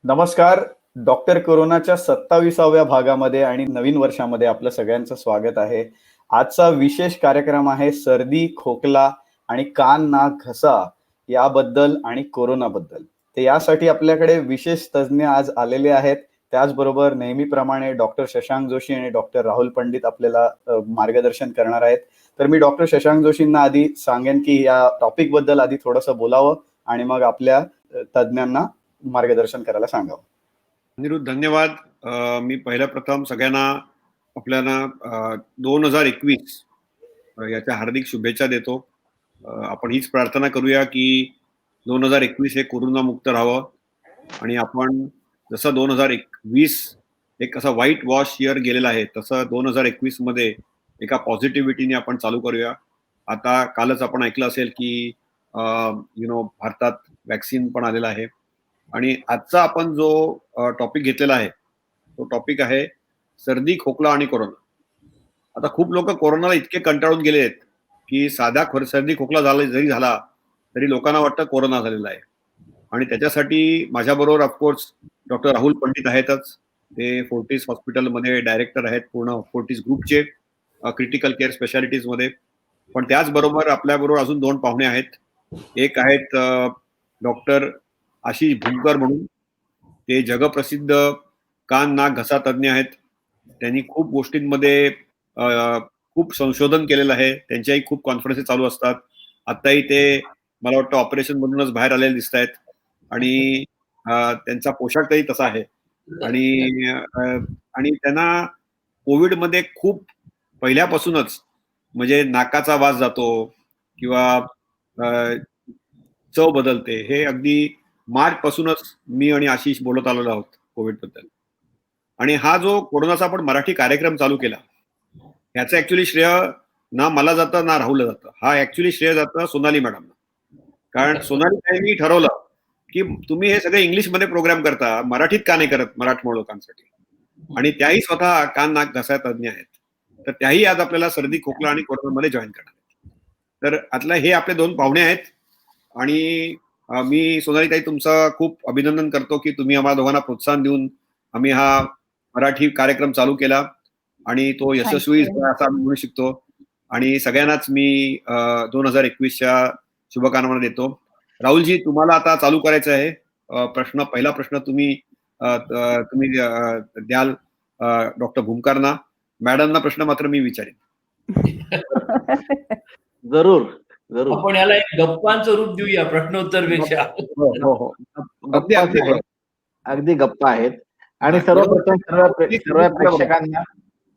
नमस्कार. डॉक्टर कोरोनाच्या 27व्या भागामध्ये आणि नवीन वर्षामध्ये आपलं सगळ्यांचं स्वागत आहे. आजचा विशेष कार्यक्रम आहे सर्दी, खोकला आणि कान, नाक, घसा याबद्दल आणि कोरोनाबद्दल. तर यासाठी आपल्याकडे विशेष तज्ज्ञ आज आलेले आहेत. त्याचबरोबर नेहमीप्रमाणे डॉक्टर शशांक जोशी आणि डॉक्टर राहुल पंडित आपल्याला मार्गदर्शन करणार आहेत. तर मी डॉक्टर शशांक जोशींना आधी सांगेन की या टॉपिकबद्दल आधी थोडंसं बोलावं आणि मग आपल्या तज्ज्ञांना मार्गदर्शन करायला सांगावं. अनिरुद्ध, धन्यवाद. मी पहिल्या प्रथम सगळ्यांना आपल्याला 2021 याच्या हार्दिक शुभेच्छा देतो. आपण हीच प्रार्थना करूया की 2021 हे कोरोनामुक्त राहावं आणि आपण जसं 2020 एक असा व्हाईट वॉश इयर गेलेला आहे तसं 2021 मध्ये एका पॉझिटिव्हिटीने आपण चालू करूया. आता कालच आपण ऐकलं असेल की भारतात वॅक्सिन पण आलेला आहे आणि आजचा आपण जो टॉपिक घेतलेला आहे तो टॉपिक आहे सर्दी, खोकला आणि कोरोना. आता खूप लोक कोरोनाला इतके कंटाळून गेले आहेत की साधा सर्दी खोकला जरी झाला तरी लोकांना वाटतं कोरोना झालेला आहे. आणि त्याच्यासाठी माझ्याबरोबर ऑफकोर्स डॉक्टर राहुल पंडित आहेतच. ते फोर्टिस हॉस्पिटलमध्ये डायरेक्टर आहेत पूर्ण फोर्टिस ग्रुपचे क्रिटिकल केअर स्पेशालिटीज मध्ये. पण त्याचबरोबर आपल्याबरोबर अजून 2 पाहुणे आहेत. एक आहेत डॉक्टर आशिष भूमकर म्हणून. ते जगप्रसिद्ध कान, नाक, घसा तज्ज्ञ आहेत. त्यांनी खूप गोष्टींमध्ये खूप संशोधन केलेलं आहे. त्यांच्याही खूप कॉन्फरन्सेस चालू असतात. आताही ते मला वाटतं ऑपरेशन मधूनच बाहेर आलेले दिसत आहेत आणि त्यांचा पोशाखही तसा आहे. आणि त्यांना कोविडमध्ये खूप पहिल्यापासूनच म्हणजे नाकाचा वास जातो किंवा चव बदलते हे अगदी मार्च पासूनच मी आणि आशिष बोलत आलेलो आहोत कोविड बद्दल. आणि हा जो कोरोनाचा आपण मराठी कार्यक्रम चालू केला ह्याचं ऍक्च्युली श्रेय ना मला जातं ना राहुलला जातं. हा ऍक्च्युली श्रेय जातं सोनाली मॅडमला. कारण सोनाली ताईंनी ठरवलं की तुम्ही हे सगळे इंग्लिशमध्ये प्रोग्राम करता, मराठीत का नाही करत मराठमोळ लोकांसाठी. आणि त्याही स्वतः कान, नाक, घसा तज्ज्ञ आहेत. तर त्याही आज आपल्याला सर्दी, खोकला आणि कोरोनामध्ये जॉईन करणार आहेत. तर आतला हे आपले 2 पाहुणे आहेत आणि मी सोनाली ताई तुमचं खूप अभिनंदन करतो की तुम्ही आम्हाला दोघांना प्रोत्साहन देऊन आम्ही हा मराठी कार्यक्रम चालू केला आणि तो यशस्वी झाला असं आम्ही म्हणू शकतो. आणि सगळ्यांनाच मी 2021च्या शुभकामना देतो. राहुलजी, तुम्हाला आता चालू करायचं आहे. पहिला प्रश्न तुम्ही द्याल डॉक्टर भूमकरना. मॅडमना प्रश्न मात्र मी विचारेन. जरूर जरूर. आपण याला एक गप्पांचं रूप देऊया प्रश्नोत्तर पेक्षा. हो. अगदी गप्पा आहेत. आणि सर्वप्रथम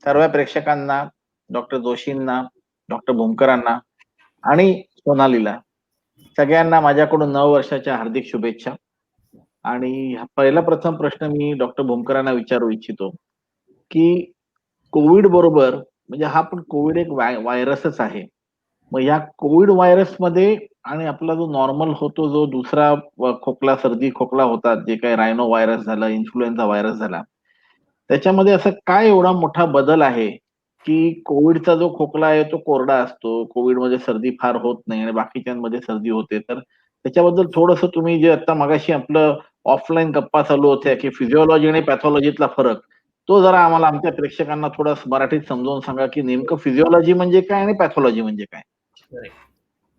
सर्व प्रेक्षकांना डॉक्टर जोशींना, डॉक्टर भूमकरांना आणि सोनालीला सगळ्यांना माझ्याकडून नववर्षाच्या हार्दिक शुभेच्छा. आणि पहिला प्रथम प्रश्न मी डॉक्टर भूमकरांना विचारू इच्छितो की कोविड बरोबर म्हणजे हा पण कोविड एक व्हायरसच आहे. मग या कोविड व्हायरस मध्ये आणि आपला जो नॉर्मल होतो जो दुसरा खोकला, सर्दी, खोकला होतात, जे काही रायनो व्हायरस झाला, इन्फ्लुएन्झा व्हायरस झाला, त्याच्यामध्ये असं काय एवढा मोठा बदल आहे की कोविडचा जो खोकला आहे तो कोरडा असतो, कोविडमध्ये सर्दी फार होत नाही आणि बाकीच्यांमध्ये सर्दी होते. तर त्याच्याबद्दल थोडंसं तुम्ही जे आता मगाशी आपलं ऑफलाईन गप्पा चालू होत्या की फिजिओलॉजी आणि पॅथॉलॉजीतला फरक, तो जरा आम्हाला आमच्या प्रेक्षकांना थोडं मराठीत समजावून सांगा की नेमकं फिजिओलॉजी म्हणजे काय आणि पॅथॉलॉजी म्हणजे काय.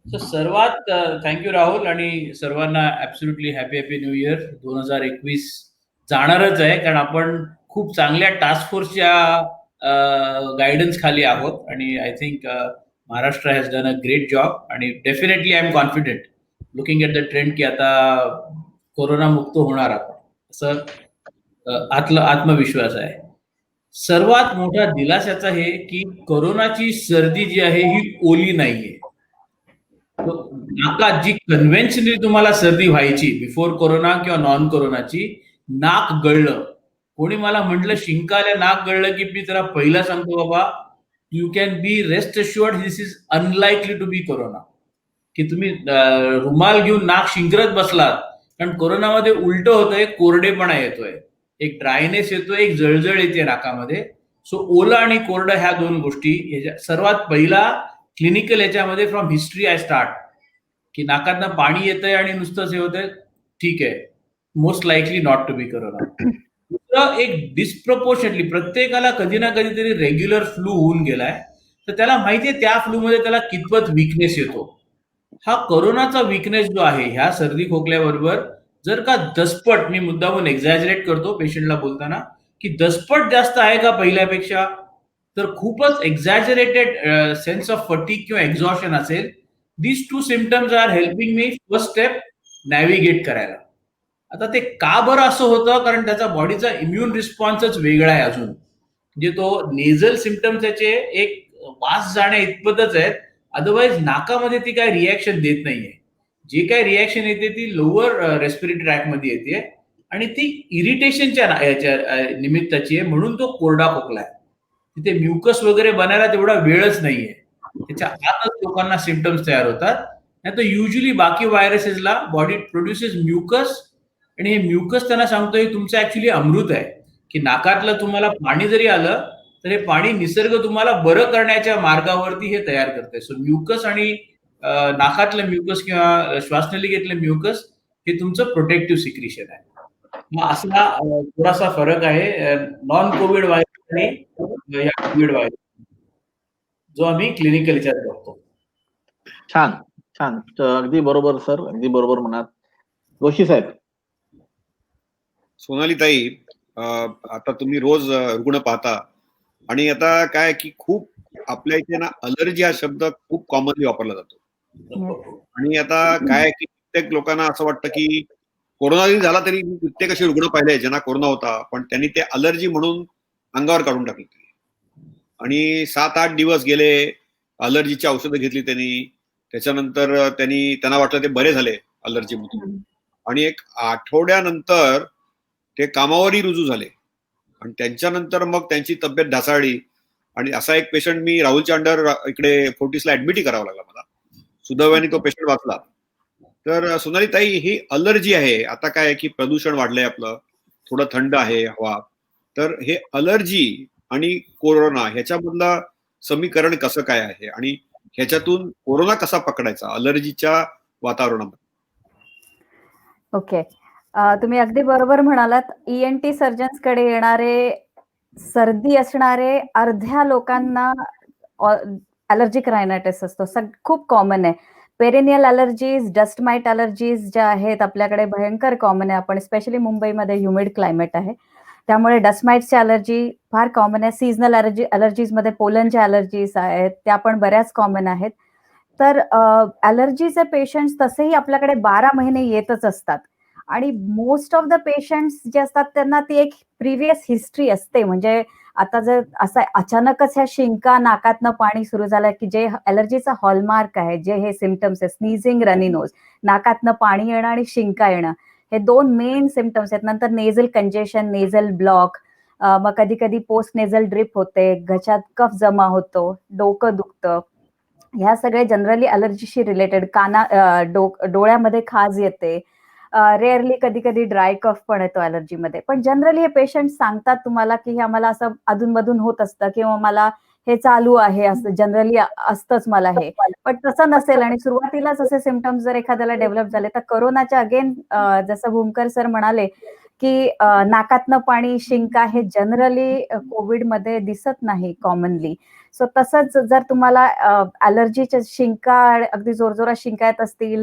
सर्वात थँक्यू राहुल आणि सर्वांना ऍब्सोल्युटली हॅपी न्यू इयर. 2021 जाणारच आहे कारण आपण खूप चांगल्या टास्क फोर्सच्या गायडन्स खाली आहोत आणि I think Maharashtra has done a great job आणि definitely I am confident looking at the trend की आता कोरोना मुक्त होणार आपण, असं आत्मविश्वास आहे. सर्वात मोठा दिलासाचा हे की कोरोनाची सर्दी जी आहे ही ओली नाहीये. नाकात जी कन्व्हेन्शनली तुम्हाला सर्दी व्हायची बिफोर कोरोना किंवा नॉन कोरोनाची, नाक गळलं. कोणी मला म्हटलं शिंकाल्या नाक गळलं की मी जरा पहिला सांगतो बाबा, you can be rest assured this is unlikely to be corona. की तुम्ही रुमाल घेऊन नाक शिंकरत बसलात, कारण कोरोनामध्ये उलट होतंय, कोरडेपणा येतोय, एक ड्रायनेस येतोय, एक जळजळ येते नाकामध्ये. सो ओलं आणि कोरडं ह्या 2 गोष्टी. सर्वात पहिला क्लिनिकल याच्यामध्ये फ्रॉम हिस्ट्री आय स्टार्ट की नाकातनं पाणी येतंय आणि नुसतंच हे होतंय, ठीक आहे. Most likely not to be corona. दुसरं, एक डिस्प्रपोर्शनली प्रत्येकाला कधी ना कधीतरी रेग्युलर फ्लू होऊन गेलाय, तर त्याला माहितीये त्या फ्लू मध्ये त्याला कितपत विकनेस येतो. हा कोरोनाचा विकनेस जो आहे ह्या सर्दी खोकल्याबरोबर जर का दसपट, मी मुद्दामून एक्झॅजरेट करतो पेशंटला बोलताना, की दसपट जास्त आहे का पहिल्यापेक्षा, तर खूपच एक्झॅजरेटेड सेन्स ऑफ फटीग किंवा एक्झॉशन असेल. These two symptoms are helping me first step navigate करायला. आता ते का बरं असं होतं, कारण त्याचा बॉडीचा इम्युन रिस्पॉन्सच वेगळा आहे अजून. म्हणजे तो नेझल सिम्पटम त्याचे एक वास जाण्या इतपतच आहेत, अदरवाईज नाकामध्ये ती काय रिॲक्शन देत नाहीये. जी काय रिॲक्शन येते ती लोअर रेस्पिरेटरी ट्रॅक मध्ये येते आणि ती इरिटेशनच्या निमित्ताची आहे, म्हणून तो कोरडा खोकला आहे. तिथे म्युकस वगैरे बनायला तेवढा वेळच नाहीये, त्याच्या आतच लोकांना सिम्पटम्स तयार होतात. नाही तर युजली बाकी व्हायरसेसला बॉडी प्रोड्युसेस म्युकस, आणि हे म्युकस त्यांना सांगतोय तुमचं ऍक्च्युली अमृत आहे, की नाकातलं तुम्हाला पाणी जरी आलं तर हे पाणी निसर्ग तुम्हाला बरं करण्याच्या मार्गावरती हे तयार करते. सो म्युकस आणि नाकातलं म्युकस किंवा श्वासनलिकेतलं म्युकस हे तुमचं प्रोटेक्टिव्ह सिक्रिशन आहे. मग असा थोडासा फरक आहे नॉन कोविड व्हायरस आणि या कोविड व्हायरस, जो आम्ही क्लिनिकल याच्यात बघतो. छान छान. तर अगदी बरोबर सर, अगदी बरोबर म्हणाल. जोशी साहेब. सोनाली ताई, आता तुम्ही रोज रुग्ण पाहता आणि आता काय की खूप आपल्या इथे ना अलर्जी हा शब्द खूप कॉमनली वापरला जातो. आणि आता काय की कित्येक लोकांना असं वाटतं की कोरोना जरी झाला तरी मी कित्येक असे रुग्ण पाहिले ज्यांना कोरोना होता, पण त्यांनी ते अलर्जी म्हणून अंगावर काढून टाकली. आणि 7-8 दिवस गेले, अलर्जीची औषधं घेतली त्यांनी, त्याच्यानंतर त्यांना वाटलं ते बरे झाले अलर्जीमधून, आणि एक आठवड्यानंतर ते कामावरही रुजू झाले आणि त्यांच्यानंतर मग त्यांची तब्येत ढासळली. आणि असा एक पेशंट मी राहुलच्या अंडर इकडे फोर्टिसला ऍडमिटही करावं लागला मला. सुदैवाने तो पेशंट वाचला. तर सोनाली ताई, ही अलर्जी आहे. आता काय आहे की प्रदूषण वाढलंय आपलं, थोडं थंड आहे हवा, तर हे अलर्जी आणि कोरोना ह्याच्यामधलं समीकरण कसं काय आहे आणि ह्याच्यातून कोरोना कसा पकडायचा अलर्जीच्या वातावरणामध्ये? ओके. तुम्ही अगदी बरोबर म्हणालात. ENT सर्जन्स कडे येणारे सर्दी असणारे अर्ध्या लोकांना ॲलर्जिक रायनायटिस असतो. खूप कॉमन आहे. Perennial allergies, dust mite allergies ज्या आहेत आपल्याकडे भयंकर कॉमन आहे. आपण स्पेशली मुंबईमध्ये ह्युमिड क्लायमेट आहे, त्यामुळे डस्ट माइट्सची ॲलर्जी फार कॉमन आहे. सीझनल ॲलर्जीजमध्ये पोलनच्या ॲलर्जीज आहेत, त्या पण बऱ्याच कॉमन आहेत. तर ॲलर्जीचे पेशंट्स तसेही आपल्याकडे 12 महिने येतच असतात आणि मोस्ट ऑफ द पेशंट्स जे असतात त्यांना ती एक प्रिव्हियस हिस्ट्री असते. म्हणजे आता जर असं अचानकच ह्या शिंका, नाकातनं पाणी सुरू झालं, की जे ॲलर्जीचा हॉलमार्क आहे, जे हे सिम्पटम्स आहेत, स्नीझिंग, रनी नोज, नाकातनं पाणी येणं आणि शिंका येणं, हे 2 मेन सिम्पटम्स आहेत. नंतर नेझल कंजेशन, नेझल ब्लॉक, मग कधी कधी पोस्ट नेझल ड्रिप होते, घशात कफ जमा होतो, डोकं दुखतं, ह्या सगळे जनरली अलर्जीशी रिलेटेड. डोळ्यामध्ये खाज येते, रेअरली कधी कधी ड्राय कफ पण येतो अलर्जीमध्ये. पण जनरली हे पेशंट सांगतात तुम्हाला की हे आम्हाला असं अधूनमधून होत असतं किंवा मला हे चालू आहे, असं जनरली असतंच मला हे. पण तसं नसेल आणि सुरुवातीलाच असे सिम्पटम्स जर एखाद्याला डेव्हलप झाले तर कोरोनाच्या अगेन जसं भूमकर सर म्हणाले की नाकातनं पाणी, शिंका हे जनरली कोविडमध्ये दिसत नाही कॉमनली. सो तसंच जर तुम्हाला ॲलर्जीच्या शिंका, अगदी जोरजोरात शिंका येत असतील,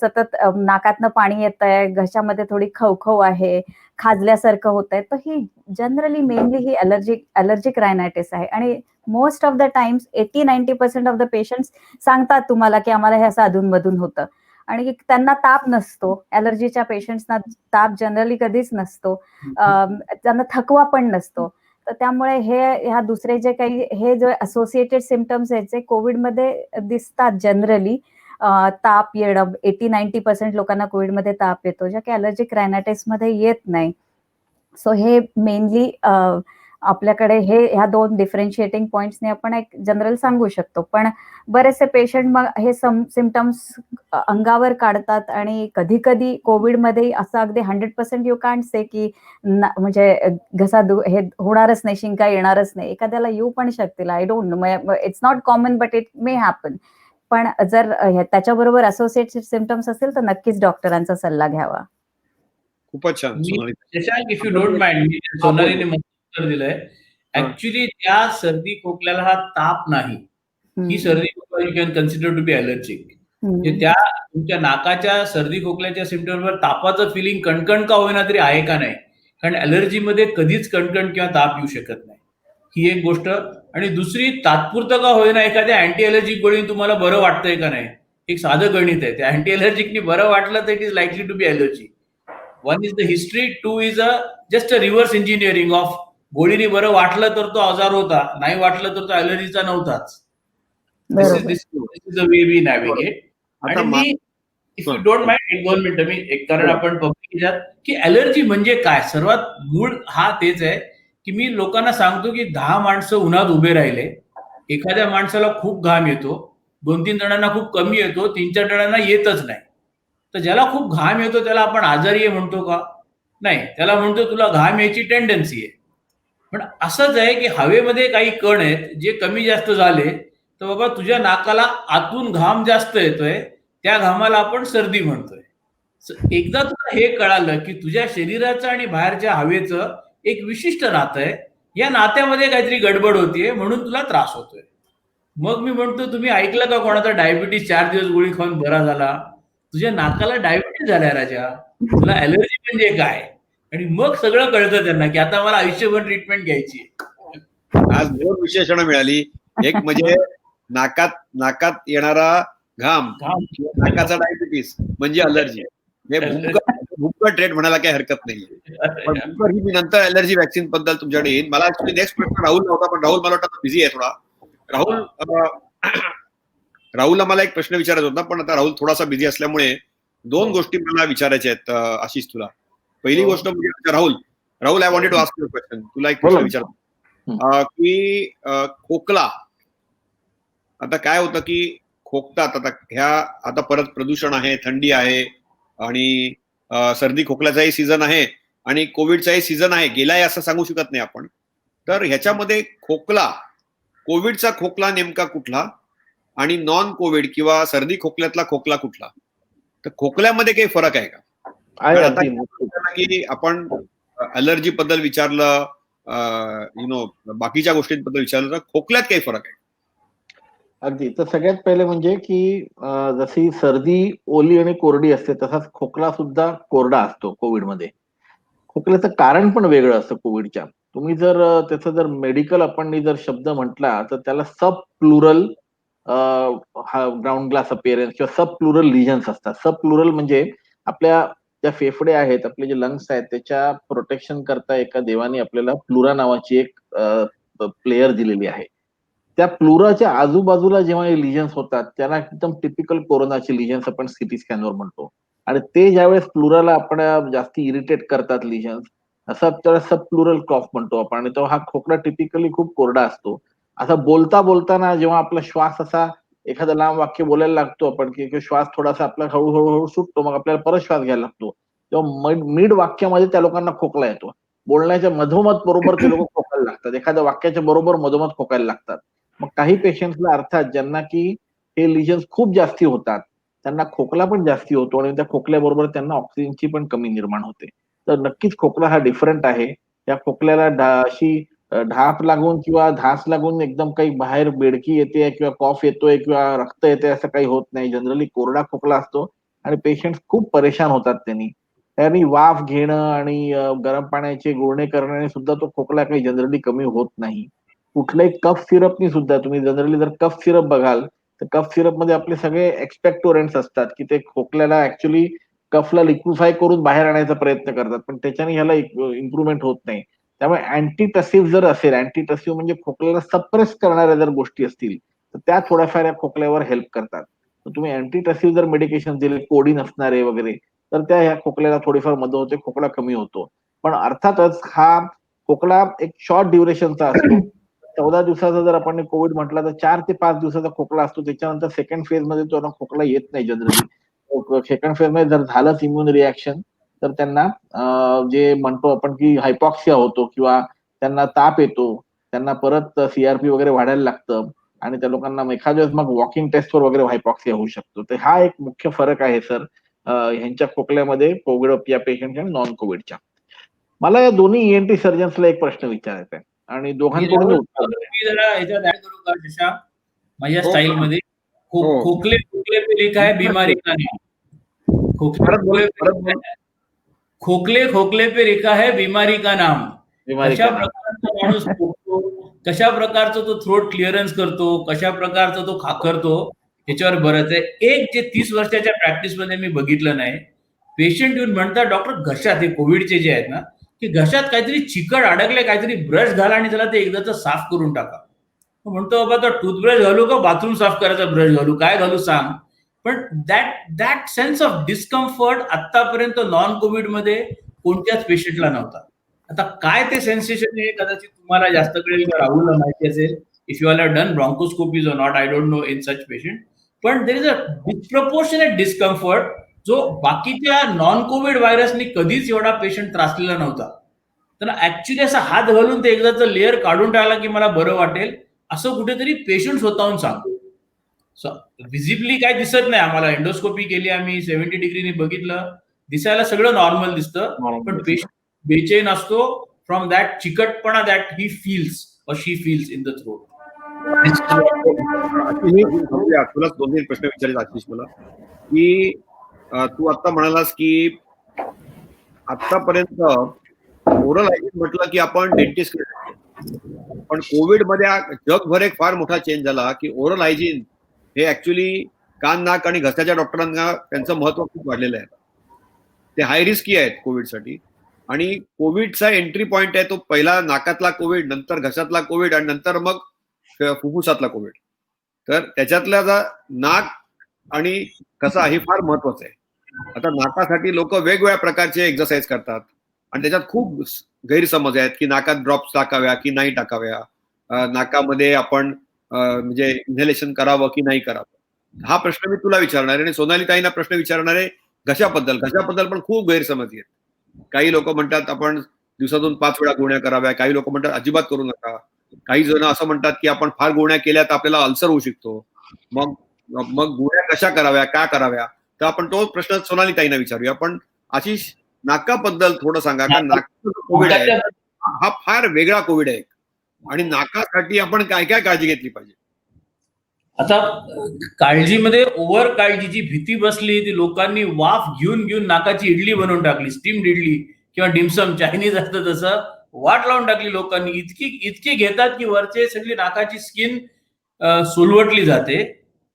सतत नाकातनं पाणी येत आहे, घशामध्ये थोडी खवखव आहे, खाजल्यासारखं होत आहे, तर ही जनरली मेनली ही ॲलर्जिक रायनायटिस आहे. आणि most of the times 80-90% of the patients सांगतात तुम्हाला की आम्हाला हे असं अधूनमधून होतं आणि त्यांना ताप नसतो. ॲलर्जीच्या पेशंट्सना ताप जनरली कधीच नसतो, त्यांना थकवा पण नसतो. तर त्यामुळे ह्या दुसरे जे काही हे जे असोसिएटेड सिम्पटम्स आहेत जे कोविडमध्ये दिसतात जनरली, ताप येणं, 80-90% लोकांना कोविडमध्ये ताप येतो, ज्या काही ॲलर्जिक रायनायटिसमध्ये येत नाही. सो हे मेनली आपल्याकडे ह्या 2 डिफरन्शिएटिंग पॉइंट्सने आपण एक जनरल सांगू शकतो. पण बरेचसे पेशंट मग हे सिम्पटम्स अंगावर काढतात आणि कधी कधी कोविडमध्ये असं अगदी 100% यू कांट से की म्हणजे घसा हे होणारच नाही, शिंका येणारच नाही. एखाद्याला येऊ पण शकतील, I don't no, it's not common but it may happen. पण जर त्याच्याबरोबर असोसिएटेड सिम्पटम्स असेल तर नक्कीच डॉक्टरांचा सल्ला घ्यावा. खूपच छान Sonali. Shashank, if you don't mind, मी सोनालीने मला उत्तर दिलंय. हा. ऍक्च्युली त्या सर्दी खोकल्याला हा ताप नाही. ही सर्दी खोकला you can consider to be allergic. त्या तुमच्या नाकाच्या सर्दी खोकल्याच्या सिम्पटमवर तापाचं फिलिंग कणकण का होईना तरी आहे का नाही, कारण अलर्जीमध्ये कधीच कणकण किंवा ताप येऊ शकत नाही. ही एक गोष्ट. आणि दुसरी, तात्पुरतं का होईना एखाद्या अँटी अलर्जिक गोळीने तुम्हाला बरं वाटतंय का नाही, एक साधं गणित आहे. त्या अँटी अलर्जिकनी बरं वाटलं तर it is likely to be allergy. One is the history, two is just a reverse engineering of गोळीने बरं वाटलं तर तो आजार होता, नाही वाटलं तर तो अलर्जीचा नव्हताच. This is the way we navigate. आणि मी, इफ यू डोंट माइंड, 1-2 मिनिटं मी कारण आपण पब्लिक ह्याच्यात, की अलर्जी म्हणजे काय, सर्वात मूळ हा तेच आहे की मी लोकांना सांगतो की 10 माणसं उन्हात उभे राहिले, एखाद्या माणसाला खूप घाम येतो, 2-3 जणांना खूप कमी येतो, 3-4 जणांना येतच नाही. तर ज्याला खूप घाम येतो त्याला आपण आजारी आहे म्हणतो का? नाही, त्याला म्हणतो तुला घाम यायची टेंडन्सी आहे. पण असंच आहे की हवेमध्ये काही कण आहेत जे कमी जास्त झाले तर बाबा तुझ्या नाकाला आतून घाम जास्त येतोय, त्या घामाला आपण सर्दी म्हणतोय. एकदा तुला हे कळालं की तुझ्या शरीराचं आणि बाहेरच्या हवेचं एक विशिष्ट नातं आहे, या नात्यामध्ये काहीतरी गडबड होतीये म्हणून तुला त्रास होतोय. मग मी म्हणतो, तुम्ही ऐकलं का कोणाचा डायबिटीस 4 दिवस गोळी खाऊन बरा झाला? तुझ्या नाकाला डायबिटीस झालाय राजा, तुला अलर्जी म्हणजे काय? आणि मग सगळं कळतं त्यांना की आता मला आयुष्यभर ट्रीटमेंट घ्यायची आहे. आज 2 विशेषणं मिळाली. एक म्हणजे नाकात येणारा घाम, नाकाचा डायबिटीस म्हणजे अलर्जी. हे भूमकर ट्रेड म्हणायला काही हरकत नाहीये. पण भूमकर ही मी नंतर अलर्जी वॅक्सिन बद्दल तुमच्याकडे येईन. मला ऍक्च्युली नेक्स्ट प्रश्न राहुल नव्हता, पण राहुल मला वाटतं बिझी आहे थोडा. राहुलला मला एक प्रश्न विचारायचा होता, पण आता राहुल थोडासा बिझी असल्यामुळे 2 गोष्टी मला विचारायच्या आहेत आशिष तुला. पहिली गोष्ट म्हणजे Rahul, I wanted to ask you question. तुला एक प्रश्न विचारतो की खोकला, आता काय होतं की खोकतात, आता परत प्रदूषण आहे, थंडी आहे आणि सर्दी खोकल्याचाही सीझन आहे आणि कोविडचाही सीझन आहे, गेलाय असं सांगू शकत नाही आपण. तर ह्याच्यामध्ये कोविडचा खोकला नेमका कुठला आणि नॉन कोविड किंवा सर्दी खोकल्यातला खोकला कुठला? तर खोकल्यामध्ये काही फरक आहे का? की आपण अलर्जी बद्दल विचारलं, बाकीच्या गोष्टींबद्दल विचारलं, तर खोकल्यात काही फरक आहे? अगदी. तर सगळ्यात पहिले म्हणजे की जशी सर्दी ओली आणि कोरडी असते तसाच खोकला सुद्धा कोरडा असतो कोविडमध्ये. खोकल्याचं कारण पण वेगळं असतं कोविडच्या. तुम्ही जर त्याचं जर मेडिकल आपण जर शब्द म्हटला तर त्याला सब प्लुरल ग्राउंड ग्लास अपिअरन्स किंवा सब प्लुरल लिजन्स असतात. सब प्लुरल म्हणजे आपल्या ज्या फेफडे आहेत, आपले जे लंग्स आहेत, त्याच्या प्रोटेक्शन करता एका देवाने आपल्याला प्लुरा नावाची एक प्लेयर दिलेली आहे. त्या प्लुराच्या आजूबाजूला जेव्हा हे लिजन्स होतात त्याला एकदम टिपिकल कोरोनाचे लिजन्स आपण सीटी स्कॅनवर म्हणतो. आणि ते ज्यावेळेस प्लुराला आपण जास्ती इरिटेट करतात लिजन्स, असं त्यावेळेस सब प्लुरल कॉफ म्हणतो आपण. आणि तो हा खोकला टिपिकली खूप कोरडा असतो. असं बोलताना जेव्हा आपला श्वास असा एखादं लांब वाक्य बोलायला लागतो आपण की श्वास थोडासा आपला हळूहळू सुटतो, मग आपल्याला परत श्वास घ्यायला लागतो, तेव्हा मिड वाक्यामध्ये त्या लोकांना खोकला येतो. बोलण्याच्या मधोमध बरोबर ते लोक खोकायला लागतात, एखाद्या वाक्याच्या बरोबर मधोमध खोकायला लागतात. मग काही पेशंट्सला अर्थात ज्यांना की हे लिजन्स खूप जास्ती होतात त्यांना खोकला पण जास्ती होतो आणि त्या खोकल्याबरोबर त्यांना ऑक्सिजनची पण कमी निर्माण होते. तर नक्कीच खोकला हा डिफरंट आहे. त्या खोकल्याला अशी ढाप लागून किंवा धास लागून एकदम काही बाहेर बेडकी येते किंवा कॉफ येतोय किंवा रक्त येते असं काही होत नाही. जनरली कोरडा खोकला असतो आणि पेशंट खूप परेशान होतात त्यांनी वाफ घेणं आणि गरम पाण्याचे गुळणे करण्याने सुद्धा तो खोकला काही जनरली कमी होत नाही. कुठल्याही कफ सिरपनी सुद्धा, तुम्ही जनरली जर कफ सिरप बघाल तर कफ सिरप मध्ये आपले सगळे एक्सपेक्टोरंट्स असतात की ते खोकल्याला ऍक्च्युली कफला लिक्विफाय करून बाहेर आणायचा प्रयत्न करतात, पण त्याच्याने ह्याला इम्प्रुव्हमेंट होत नाही. त्यामुळे अँटीटसिव्ह जर असेल, अँटीटसिव्ह म्हणजे खोकल्याला सप्रेस करणाऱ्या जर गोष्टी असतील तर त्या थोड्याफार या खोकल्यावर हेल्प करतात. तर तुम्ही अँटीटसिव्ह जर मेडिकेशन दिले, कोडिन असणारे वगैरे, तर त्या ह्या खोकल्याला थोडीफार मदत होते, खोकला कमी होतो. पण अर्थातच हा खोकला एक शॉर्ट ड्युरेशनचा असतो. 14 दिवसाचा जर आपण कोविड म्हटला तर 4 ते 5 दिवसाचा खोकला असतो. त्याच्यानंतर सेकंड फेज मध्ये तो खोकला येत नाही जनरली. सेकंड फेज मध्ये जर झालंच इम्युन रिॲक्शन तर त्यांना जे म्हणतो आपण की हायपॉक्सिया होतो किंवा त्यांना ताप येतो, त्यांना परत सीआरपी वगैरे वाढायला लागतं आणि त्या लोकांना एखाद्या वेळेस मग वॉकिंग टेस्टवर वगैरे हायपॉक्सिया होऊ शकतो. तर हा एक मुख्य फरक आहे सर, ह्यांच्या खोकल्यामध्ये कोविड या पेशंटच्या आणि नॉन कोविडच्या. मला या दोन्ही ईएनटी सर्जन्सला एक प्रश्न विचारायचा आहे आणि दोघांकडून मी उत्तर जरा याच्यात ऍड करू का शशांक? माझ्या हो. स्टाईल मध्ये हो. खोकले खोकले पे लिखा है बीमारी का नाम. खोकले खोकले खोकले पे लिखा है बीमारी का नाम. कशा प्रकारचा माणूस खोकतो, कशा प्रकारचा तो थ्रोट क्लिअरन्स करतो, कशा प्रकारचा तो खाकरतो, ह्याच्यावर बरंच आहे. एक जे 30 वर्षाच्या प्रॅक्टिस मध्ये मी बघितलं नाही, पेशंट येऊन म्हणतात डॉक्टर घशात, हे कोविडचे जे आहेत ना, की घशात काहीतरी चिकट अडकले, काहीतरी ब्रश घाला आणि त्याला ते एकदाच साफ करून टाका. म्हणतो बाबा तो टूथब्रश घालू का बाथरूम साफ करायचा ब्रश घालू, काय घालू सांग. पण दॅट सेन्स ऑफ डिस्कम्फर्ट आतापर्यंत नॉन कोविड मध्ये कोणत्याच पेशंटला नव्हता. आता काय ते सेन्सेशन आहे कदाचित तुम्हाला जास्त कळेल, राहुलला माहिती असेल, if you have done bronchoscopies or not, I don't know in such patient. पण there is a disproportionate discomfort जो बाकीच्या नॉन कोविड व्हायरसनी कधीच एवढा पेशंट त्रासलेला नव्हता. तर ऍक्च्युली असा हात घालून ते एकदाचा लेअर काढून टाकला की मला बरं वाटेल असं कुठेतरी पेशंट स्वतःहून सांगतो. व्हिजिबली काय दिसत नाही आम्हाला, एंडोस्कोपी केली आम्ही, 70 डिग्रीने बघितलं, दिसायला सगळं नॉर्मल दिसतं, पण पेशंट बेचैन असतो फ्रॉम दॅट चिकटपणा that he feels or she feels in the throat. तुला 2-3 प्रश्न विचारायचे आशिष मला, की तू आता म्हणालास की आतापर्यंत ओरल हायजीन म्हटलं की आपण डेंटिस्ट, पण कोविड मध्ये जगभर एक फार मोठा चेंज झाला की ओरल हायजीन हे ऍक्च्युली कान नाक आणि घशाच्या डॉक्टरांना त्यांचं महत्व खूप वाढलेलं आहे. ते हाय रिस्की आहेत कोविडसाठी, आणि कोविडचा एंट्री पॉइंट आहे तो पहिला नाकातला कोविड, नंतर घशातला कोविड आणि नंतर मग फुफ्फुसातला कोविड. तर त्याच्यातला नाक आणि घसा हे फार महत्वाचं आहे. आता नाकासाठी लोक वेगवेगळ्या प्रकारचे एक्सरसाइज करतात आणि त्याच्यात खूप गैरसमज आहेत की नाकात ड्रॉप्स टाकाव्या की नाही टाकाव्या, नाकामध्ये आपण म्हणजे इन्हेलेशन करावं की नाही करावं. हा प्रश्न मी तुला विचारणार आहे आणि सोनाली ताईंना प्रश्न विचारणार आहे घशाबद्दल पण खूप गैरसमज आहेत. काही लोक म्हणतात आपण दिवसातून 5 वेळा गुळण्या कराव्या, काही लोक म्हणतात अजिबात करू नका, काही जण असं म्हणतात की आपण फार गुळण्या केल्या तर आपल्याला अल्सर होऊ शकतो, मग गुळण्या कशा कराव्या, का कराव्या. तर आपण तो प्रश्न सोनाली ताईंना विचारूया. पण आशिष, नाकाबद्दल थोडं सांगा, कारण नाकाचा कोविड आहे हा फार वेगळा कोविड आहे आणि नाकासाठी आपण काय काय काळजी घेतली पाहिजे. आता काळजीमध्ये ओव्हर काळजीची भीती बसली, ती लोकांनी वाफ घेऊन घेऊन नाकाची इडली बनवून टाकली, स्टीम्ड इडली किंवा डिमसम चायनीज असतं तसं वाट लावून टाकली लोकांनी. इतकी घेतात की वरचे सगळी नाकाची स्किन सोलवटली जाते.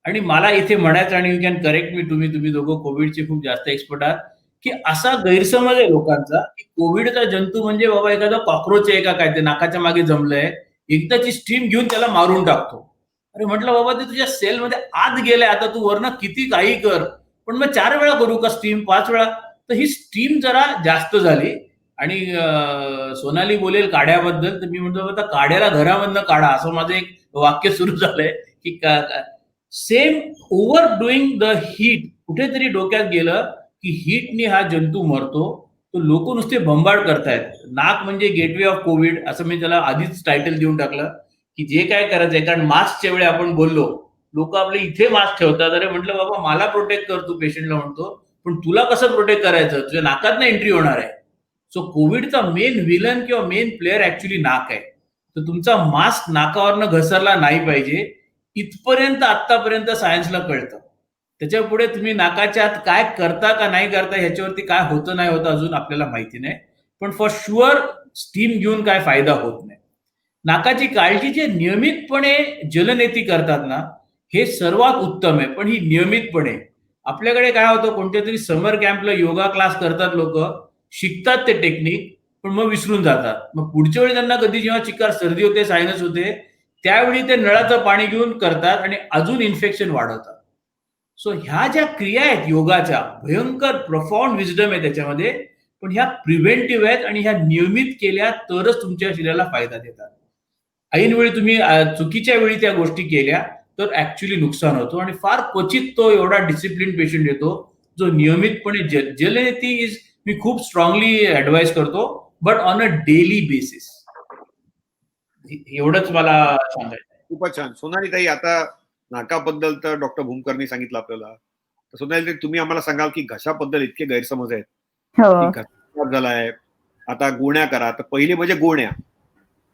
आणि मला इथे म्हणायचं, आणि यू कॅन करेक्ट मी, तुम्ही दोघं कोविडचे खूप जास्त एक्सपर्ट आहात, की असा गैरसमज आहे लोकांचा की कोविडचा जंतू म्हणजे बाबा एखादा कॉक्रोच आहे का काय, ते नाकाच्या मागे जमलंय, एकदाची स्टीम घेऊन त्याला मारून टाकतो. अरे म्हटलं बाबा ते तुझ्या सेलमध्ये आत गेलंय, आता तू वरनं किती काही कर, पण मग 4 वेळा करू का स्टीम, 5 वेळा. तर ही स्टीम जरा जास्त झाली. आणि सोनाली बोलेल काड्याबद्दल, तर मी म्हणतो आता काड्याला घरामधनं काढा, असं माझं एक वाक्य सुरू झालंय की same over doing the heat कुठेतरी डोक्यात गेलं की हीटनी हा जंतू मरतो. तो लोक नुसते बंबाड करतायत. नाक म्हणजे गेटवे ऑफ कोविड असं मी त्याला आधीच टायटल देऊन टाकलं की जे काय करायचंय. कारण मास्कच्या वेळी आपण बोललो, लोक आपले इथे मास्क ठेवतात. अरे म्हटलं बाबा मला प्रोटेक्ट करतो, पेशंटला म्हणतो, पण तुला कसं प्रोटेक्ट करायचं, तुझ्या नाकात ना एंट्री होणार आहे. सो कोविडचा मेन विलन किंवा मेन प्लेअर ऍक्च्युली नाक आहे. तर तुमचा मास्क नाकावरनं घसरला नाही पाहिजे, इथपर्यंत आतापर्यंत सायन्सला कळतं. त्याच्या पुढे तुम्ही नाकाच्या आत काय करता का नाही करता ह्याच्यावरती काय होतं नाही होतं अजून आपल्याला माहिती नाही. पण फॉर शुअर स्टीम घेऊन काय फायदा होत नाही. नाकाची काळजी जे नियमितपणे जलनेती करतात ना, हे सर्वात उत्तम आहे. पण ही नियमितपणे, आपल्याकडे काय होतं, कोणत्या तरी समर कॅम्पला योगा क्लास करतात लोक, शिकतात ते टेक्निक, पण मग विसरून जातात. मग पुढच्या वेळी त्यांना कधी जेव्हा चिकार सर्दी होते, सायनस होते, त्यावेळी ते नळाचं पाणी घेऊन करतात आणि अजून इन्फेक्शन वाढवतात. सो ह्या ज्या क्रिया आहेत योगाच्या, भयंकर प्रफाउंड विजडम आहे त्याच्यामध्ये, पण ह्या प्रिव्हेंटिव्ह आहेत आणि ह्या नियमित केल्या तरच तुमच्या शरीराला फायदा देतात. ऐनवेळी तुम्ही चुकीच्या वेळी त्या गोष्टी केल्या तर ऍक्च्युली नुकसान होतो. आणि फार क्वचित तो एवढा डिसिप्लिन पेशंट येतो जो नियमितपणे जलनेती इज, मी खूप स्ट्रॉंगली ऍडवाइस करतो, but on a daily basis. एवढंच मला सांगायचं. खूपच छान. सोनाली ताई, आता नाकाबद्दल तर डॉक्टर भूमकरनी सांगितलं आपल्याला, तर सोनाली तुम्ही आम्हाला सांगाल की घशाबद्दल इतके गैरसमज आहेत हो की घसा खराब झालाय, आता गुण्या करा. तर पहिली म्हणजे गुण्या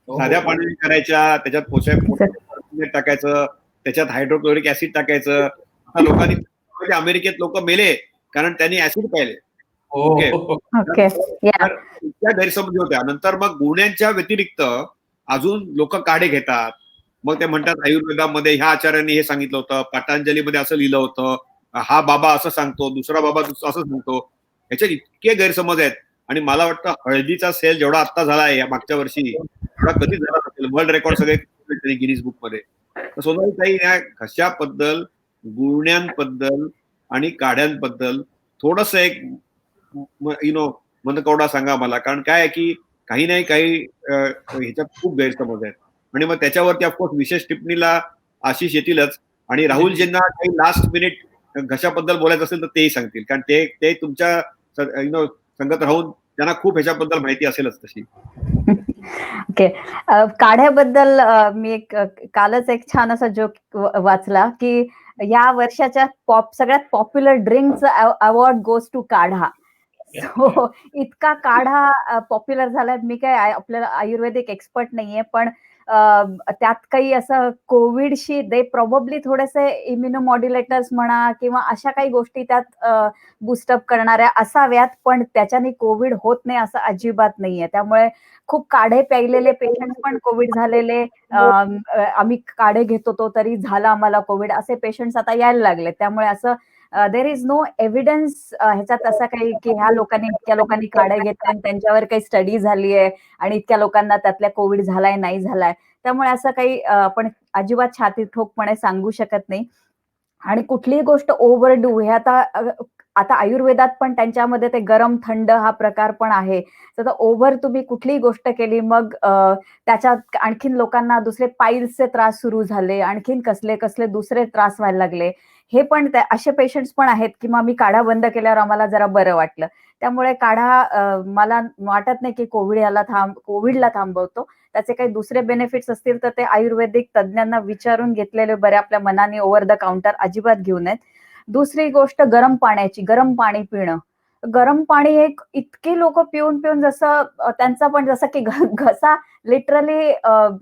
साध्या पाण्याने करायच्या, त्याच्यात पोषक टाकायचं, त्याच्यात हायड्रोक्लोरिक ऍसिड टाकायचं. आता लोकांनी म्हणजे अमेरिकेत लोक मेले कारण त्यांनी ऍसिड पाहिले. ओके. ओके या तर इतक्या गैरसमजी होत्या. नंतर मग गुण्यांच्या व्यतिरिक्त अजून लोक काढे घेतात. मग ते म्हणतात आयुर्वेदामध्ये ह्या आचार्यांनी हे सांगितलं होतं, पतंजलीमध्ये असं लिहिलं होतं, हा बाबा असं सांगतो, दुसरा बाबा असं सांगतो. ह्याच्यात इतके गैरसमज आहेत. आणि मला वाटतं हळदीचा सेल जेवढा आता झाला आहे या मागच्या वर्षी तेवढा कधी झाला नसेल. वर्ल्ड रेकॉर्ड सगळे गिनीज बुक मध्ये. तर सोनाली ताई या घशाबद्दल, गुळण्यांबद्दल आणि काढ्यांबद्दल थोडस एक मनकवडा सांगा मला. कारण काय आहे की काही नाही काही ह्याच्यात खूप गैरसमज आहेत. आणि मग त्याच्यावरती ऑफकोर्स विशेष टिप्पणीला आशिष येतीलच. आणि राहुलजींना काही लास्ट मिनिट घशाबद्दल बोलायचं असेल तर तेही सांगतील. कारण ते तुमच्या संगत राहून त्यांना खूप ह्याच्याबद्दल माहिती असेलच तशी. ओके काढ्याबद्दल मी कालच एक छान असा जोक वाचला की या वर्षाच्या सगळ्यात पॉप्युलर ड्रिंकचा अवॉर्ड गोज टू काढा. सो इतका काढा पॉप्युलर झालाय. मी काय आपल्याला आयुर्वेदिक एक्सपर्ट नाहीये, पण त्यात काही असं कोविडशी दे प्रॉबब्ली थोडेसे इम्युनोमॉड्युलेटर्स म्हणा किंवा अशा काही गोष्टी त्यात बुस्टअप करणाऱ्या असाव्यात, पण त्याच्याने कोविड होत नाही असं अजिबात नाहीये. त्यामुळे खूप काढे प्यायलेले पेशंट पण कोविड झालेले, आम्ही काढे घेत होतो तरी झाला आम्हाला कोविड, असे पेशंट्स आता यायला लागले. त्यामुळे असं देर इज नो एव्हिडन्स ह्याच्यात असं काही की ह्या लोकांनी इतक्या लोकांनी काढे घेतले आणि त्यांच्यावर काही स्टडी झाली आहे आणि इतक्या लोकांना त्यातल्या कोविड झालाय नाही झालाय. त्यामुळे असं काही आपण अजिबात छाती ठोकपणे सांगू शकत नाही. आणि कुठलीही गोष्ट ओव्हर डू हे आता आयुर्वेदात पण त्यांच्यामध्ये ते गरम थंड हा प्रकार पण आहे. तर ओव्हर तुम्ही कुठलीही गोष्ट केली मग त्याच्यात आणखीन लोकांना दुसरे पाईल्सचे त्रास सुरू झाले, आणखीन कसले कसले दुसरे त्रास व्हायला लागले. हे पण असे पेशंट्स पण आहेत की मग मी काढा बंद केल्यावर आम्हाला जरा बरं वाटलं. त्यामुळे काढा मला वाटत नाही की कोविडला थांबवतो. त्याचे काही दुसरे बेनिफिट्स असतील तर ते आयुर्वेदिक तज्ञांना विचारून घेतलेले बरे. आपल्या मनाने ओव्हर द काउंटर अजिबात घेऊ नयेत. दुसरी गोष्ट गरम पाण्याची, गरम पाणी पिणं. गरम पाणी एक इतके लोक पिऊन पिऊन जसं त्यांचा पण जसं की घसा लिटरली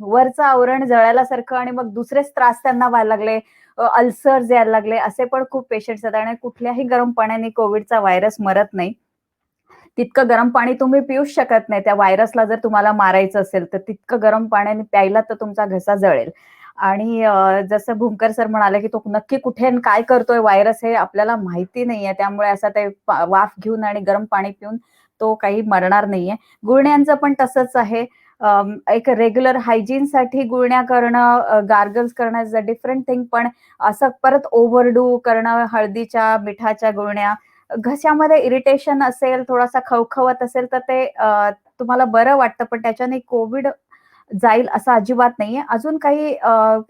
वरचं आवरण जळायला सारखं आणि मग दुसरेच त्रास त्यांना व्हायला लागले, अल्सर्स यायला लागले, असे पण खूप पेशंट्स आहेत. आणि कुठल्याही गरम पाण्याने कोविडचा व्हायरस मरत नाही. तितकं गरम पाणी तुम्ही पिऊच शकत नाही. त्या व्हायरसला जर तुम्हाला मारायचं असेल तर तितकं गरम पाण्याने प्यायला तर तुमचा घसा जळेल. आणि जसं भूमकर सर म्हणाले की तो नक्की कुठे काय करतोय व्हायरस हे आपल्याला माहिती नाहीये. त्यामुळे असं ते वाफ घेऊन आणि गरम पाणी पिऊन तो काही मरणार नाहीये. गुळण्यांचं पण तसंच आहे. एक रेग्युलर हायजीनसाठी गुळण्या करणं, गार्गल्स करणं इज अ डिफरंट थिंग. पण असं परत ओव्हरडू करणं, हळदीच्या मिठाच्या गुळण्या, घशामध्ये इरिटेशन असेल, थोडासा खवखवत असेल तर ते तुम्हाला बरं वाटतं, पण त्याच्याने कोविड जाईल असं अजिबात नाहीये. अजून काही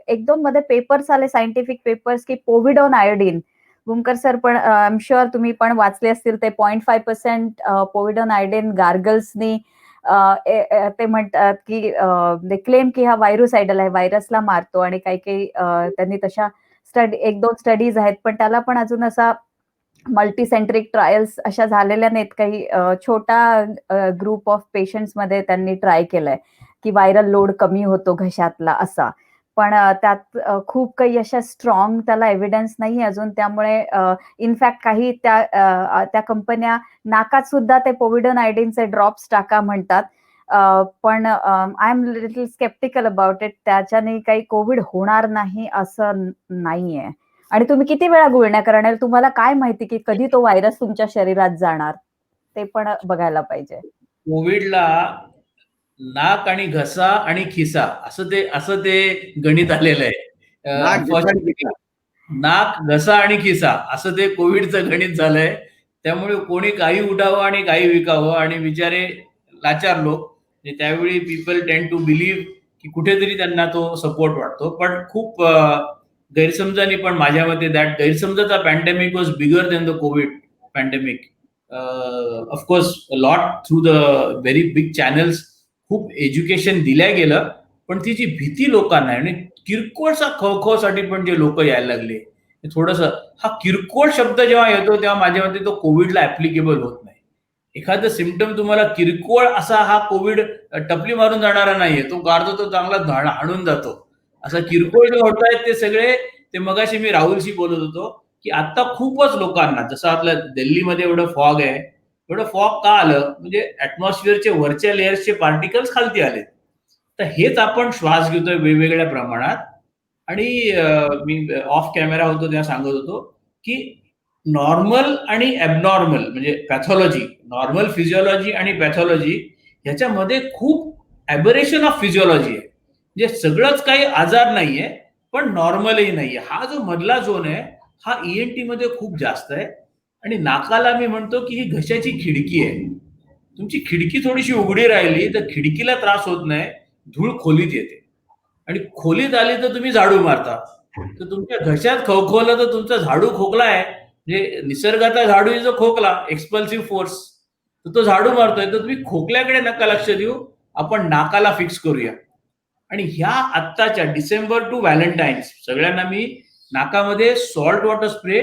1-2 मध्ये पेपर्स आले, सायंटिफिक पेपर्स, की पोव्हिडॉन आयोडीन. भूमकर सर पण आय एम शुअर तुम्ही पण वाचले असतील ते 0.5% पोव्हिडॉन आयोडीन गार्गल्सनी ते म्हणतात की दे क्लेम की हा व्हायरोसायडल आहे, व्हायरसला मारतो. आणि काही काही त्यांनी तशा 1-2 स्टडीज आहेत, पण त्याला पण अजून असा मल्टीसेंट्रिक ट्रायल्स अशा झालेल्या नाहीत. काही छोटा ग्रुप ऑफ पेशंट्स मध्ये त्यांनी ट्राय केलंय की व्हायरल लोड कमी होतो घशातला असा. पण त्यात खूप काही अशा स्ट्रॉंग त्याला एव्हिडन्स नाही अजून. त्यामुळे इनफॅक्ट काही त्या कंपन्या नाकात सुद्धा ते पोव्हिडॉन आयोडीनचे ड्रॉप्स टाका म्हणतात. पण I am little sceptical about it. त्याच्याने काही कोविड होणार नाही असं नाहीये. आणि तुम्ही किती वेळा गुळण्या करणार, तुम्हाला काय माहिती की कधी तो व्हायरस तुमच्या शरीरात जाणार, ते पण बघायला पाहिजे. कोविडला नाक आणि घसा आणि खिसा असं ते गणित आलेलं आहे. नाक, घसा आणि Unfortunately, नाक, घसा आणि खिसा असं ते कोविडचं गणित झालंय. त्यामुळे कोणी काही उठावं आणि काही विकावं आणि बिचारे लाचार लोक, त्यावेळी पीपल टेंड टू बिलीव्ह की कुठेतरी त्यांना तो सपोर्ट वाटतो. पण खूप गैरसमजाने, पण माझ्या मते दॅट गैरसमजाचा pandemic was bigger than the covid pandemic. Of course lot through the very big channels खूप एज्युकेशन दिल्या गेलं, पण ती जी भीती लोकांना आणि किरकोळचा खवखवासाठी पण जे लोक यायला लागले, थोडस हा किरकोळ शब्द जेव्हा येतो तेव्हा माझ्या मते तो कोविडला ऍप्लिकेबल होत नाही. एखादं सिम्पटम तुम्हाला किरकोळ असा हा कोविड टपली मारून जाणारा नाहीये, तो गाडतो तो चांगला हाणून जातो. असा किरकोळ जे होत आहेत ते सगळे, ते मगाशी मी राहुलशी बोलत होतो की आता खूपच लोकांना, जसं आपल्या दिल्लीमध्ये एवढं फॉग आहे, एवढं फॉग का आलं, म्हणजे ऍटमॉस्फिअरचे वरच्या लेयर्सचे पार्टिकल्स खालती आले. तर हेच आपण श्वास घेतोय वेगवेगळ्या प्रमाणात. आणि मी ऑफ कॅमेरा होतो तेव्हा सांगत होतो की नॉर्मल आणि ॲबनॉर्मल म्हणजे पॅथॉलॉजी, नॉर्मल फिजिओलॉजी आणि पॅथॉलॉजी ह्याच्यामध्ये खूप ॲबरेशन ऑफ फिजिओलॉजी आहे. म्हणजे सगळंच काही आजार नाहीये, पण नॉर्मलही नाहीये. हा जो मधला झोन आहे हा ईएनटी मध्ये खूप जास्त आहे. आणि नाकाला मी म्हणतो की ही घशाची खिडकी आहे. तुमची खिडकी थोडीशी उघडी राहिली तर खिडकीला त्रास होत नाही, धूळ खोलीत येते. आणि खोलीत आली तर तुम्ही झाडू मारता, तर तुमच्या घशात खवखवलं तर तुमचा झाडू खोकला आहे. म्हणजे निसर्गाचा झाडू जो खोकला, एक्सपल्सिव्ह फोर्स, तर तो झाडू मारतोय. तर तुम्ही खोकल्याकडे नका लक्ष देऊ, आपण नाकाला फिक्स करूया. आणि ह्या आत्ताच्या डिसेंबर टू व्हॅलेंटाईन्स सगळ्यांना मी नाकामध्ये सॉल्ट वॉटर स्प्रे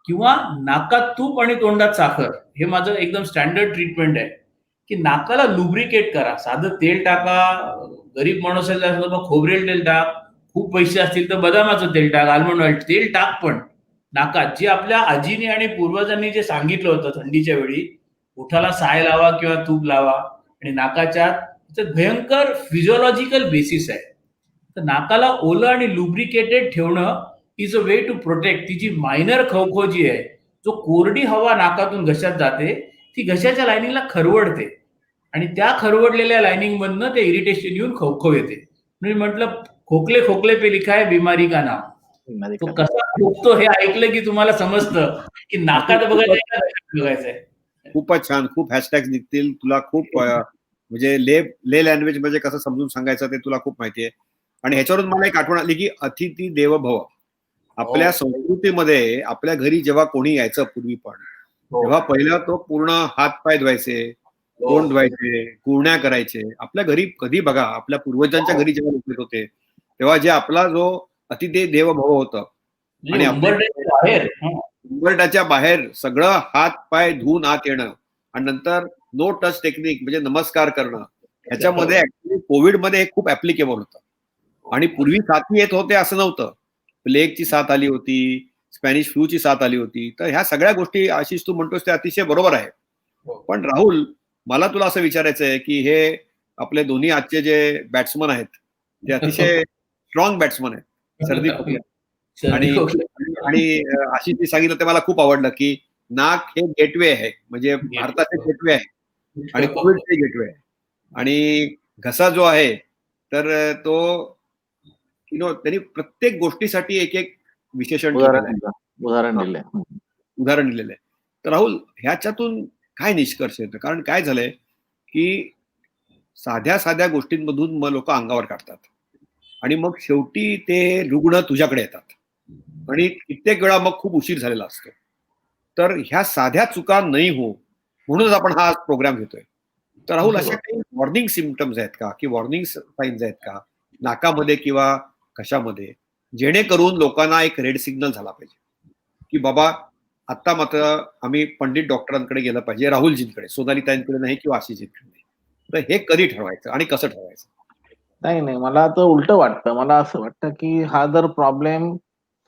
किंवा नाकात तूप आणि तोंडात साखर, हे माझं एकदम स्टँडर्ड ट्रीटमेंट आहे. की नाकाला लुब्रिकेट करा. साधं तेल टाका, गरीब माणूस असेल तर मग खोबरेल तेल टाक, खूप पैसे असतील तर बदामाचं तेल टाक, आल्मंड ऑइल तेल टाक, पण नाकात जे आपल्या आजीने आणि पूर्वजांनी जे सांगितलं होतं थंडीच्या वेळी, ओठाला साय लावा किंवा तूप लावा, आणि नाकाच्या भयंकर फिजिओलॉजिकल बेसिस आहे. तर नाकाला ओलं आणि लुब्रिकेटेड ठेवणं is a way to protect. ती जी मायनर खवखव जी आहे, जो कोरडी हवा नाकातून घशात जाते, ती घशाच्या लाईनिंगला खरवडते, आणि त्या खरवडलेल्या लाईनिंग मधनं ते इरिटेशन येऊन खवखव येते. मी म्हटलं खोकले खोकले पे लिखा है बीमारी का नाम. तो कसा खोकतो हे ऐकलं की तुम्हाला समजतं की नाकात बघायचंय का घशात बघायचंय. खूपच छान. खूप हॅशटॅग निघतील तुला. खूप म्हणजे ले लँग्वेज म्हणजे कसं समजून सांगायचं ते तुला खूप माहिती आहे. आणि ह्याच्यावरून मला एक आठवण आली की अतिथी देव भव. आपल्या संस्कृतीमध्ये आपल्या घरी जेव्हा कोणी यायचं पूर्वी पण, तेव्हा पहिला तो पूर्ण हात पाय धुवायचे, तोंड धुवायचे, गुळण्या करायचे. आपल्या घरी कधी बघा, आपल्या पूर्वजांच्या घरी जेव्हा लोक येत होते तेव्हा जे आपला जो अतिथी देव भव होतं, आणि उंबरठ्याच्या बाहेर सगळं हात पाय धुवून आत येणं, आणि नंतर नो टच टेक्निक म्हणजे नमस्कार करणं, ह्याच्यामध्ये ऍक्च्युली कोविडमध्ये हे खूप ऍप्लिकेबल होतं. आणि पूर्वी साथी येत होते असं नव्हतं. प्लेगची साथ आली होती, स्पॅनिश फ्लूची साथ आली होती. तर ह्या सगळ्या गोष्टी आशिष तू म्हणतोस ते अतिशय बरोबर आहे. पण राहुल, मला तुला असं विचारायचं आहे की हे आपले दोन्ही आजचे जे बॅट्समन आहेत ते अतिशय स्ट्रॉंग बॅट्समन आहेत, सर्दी खोकल्या. आणि आशिषने सांगितलं ते मला खूप आवडलं की नाक हे गेटवे आहे, म्हणजे भारताचे गेटवे आहे आणि कोविडचे गेटवे आहे. आणि घसा जो आहे तर तो त्यांनी प्रत्येक गोष्टीसाठी एक एक विशेषण उदाहरण दिलेलं आहे. तर राहुल, ह्याच्यातून काय निष्कर्ष येतो? कारण काय झालंय की साध्या साध्या गोष्टींमधून मग लोक अंगावर काढतात आणि मग शेवटी ते रुग्ण तुझ्याकडे येतात आणि कित्येक वेळा मग खूप उशीर झालेला असतो. तर ह्या साध्या चुका नाही हो म्हणूनच आपण हा प्रोग्राम घेतोय. तर राहुल, अशा काही वॉर्निंग सिम्पटम्स आहेत का, की वॉर्निंग साईन्स आहेत का नाकामध्ये किंवा कशामध्ये, जेणेकरून लोकांना एक रेड सिग्नल झाला पाहिजे की बाबा आता मात्र आम्ही पंडित डॉक्टरांकडे गेलं पाहिजे, राहुलजींकडे, सोनालीताईंकडे नाही किंवा आशिषजींकडे नाही. तर हे कधी ठरवायचं आणि कसं ठरवायचं? नाही, मला तर उलट वाटतं. मला असं वाटतं की हा जर प्रॉब्लेम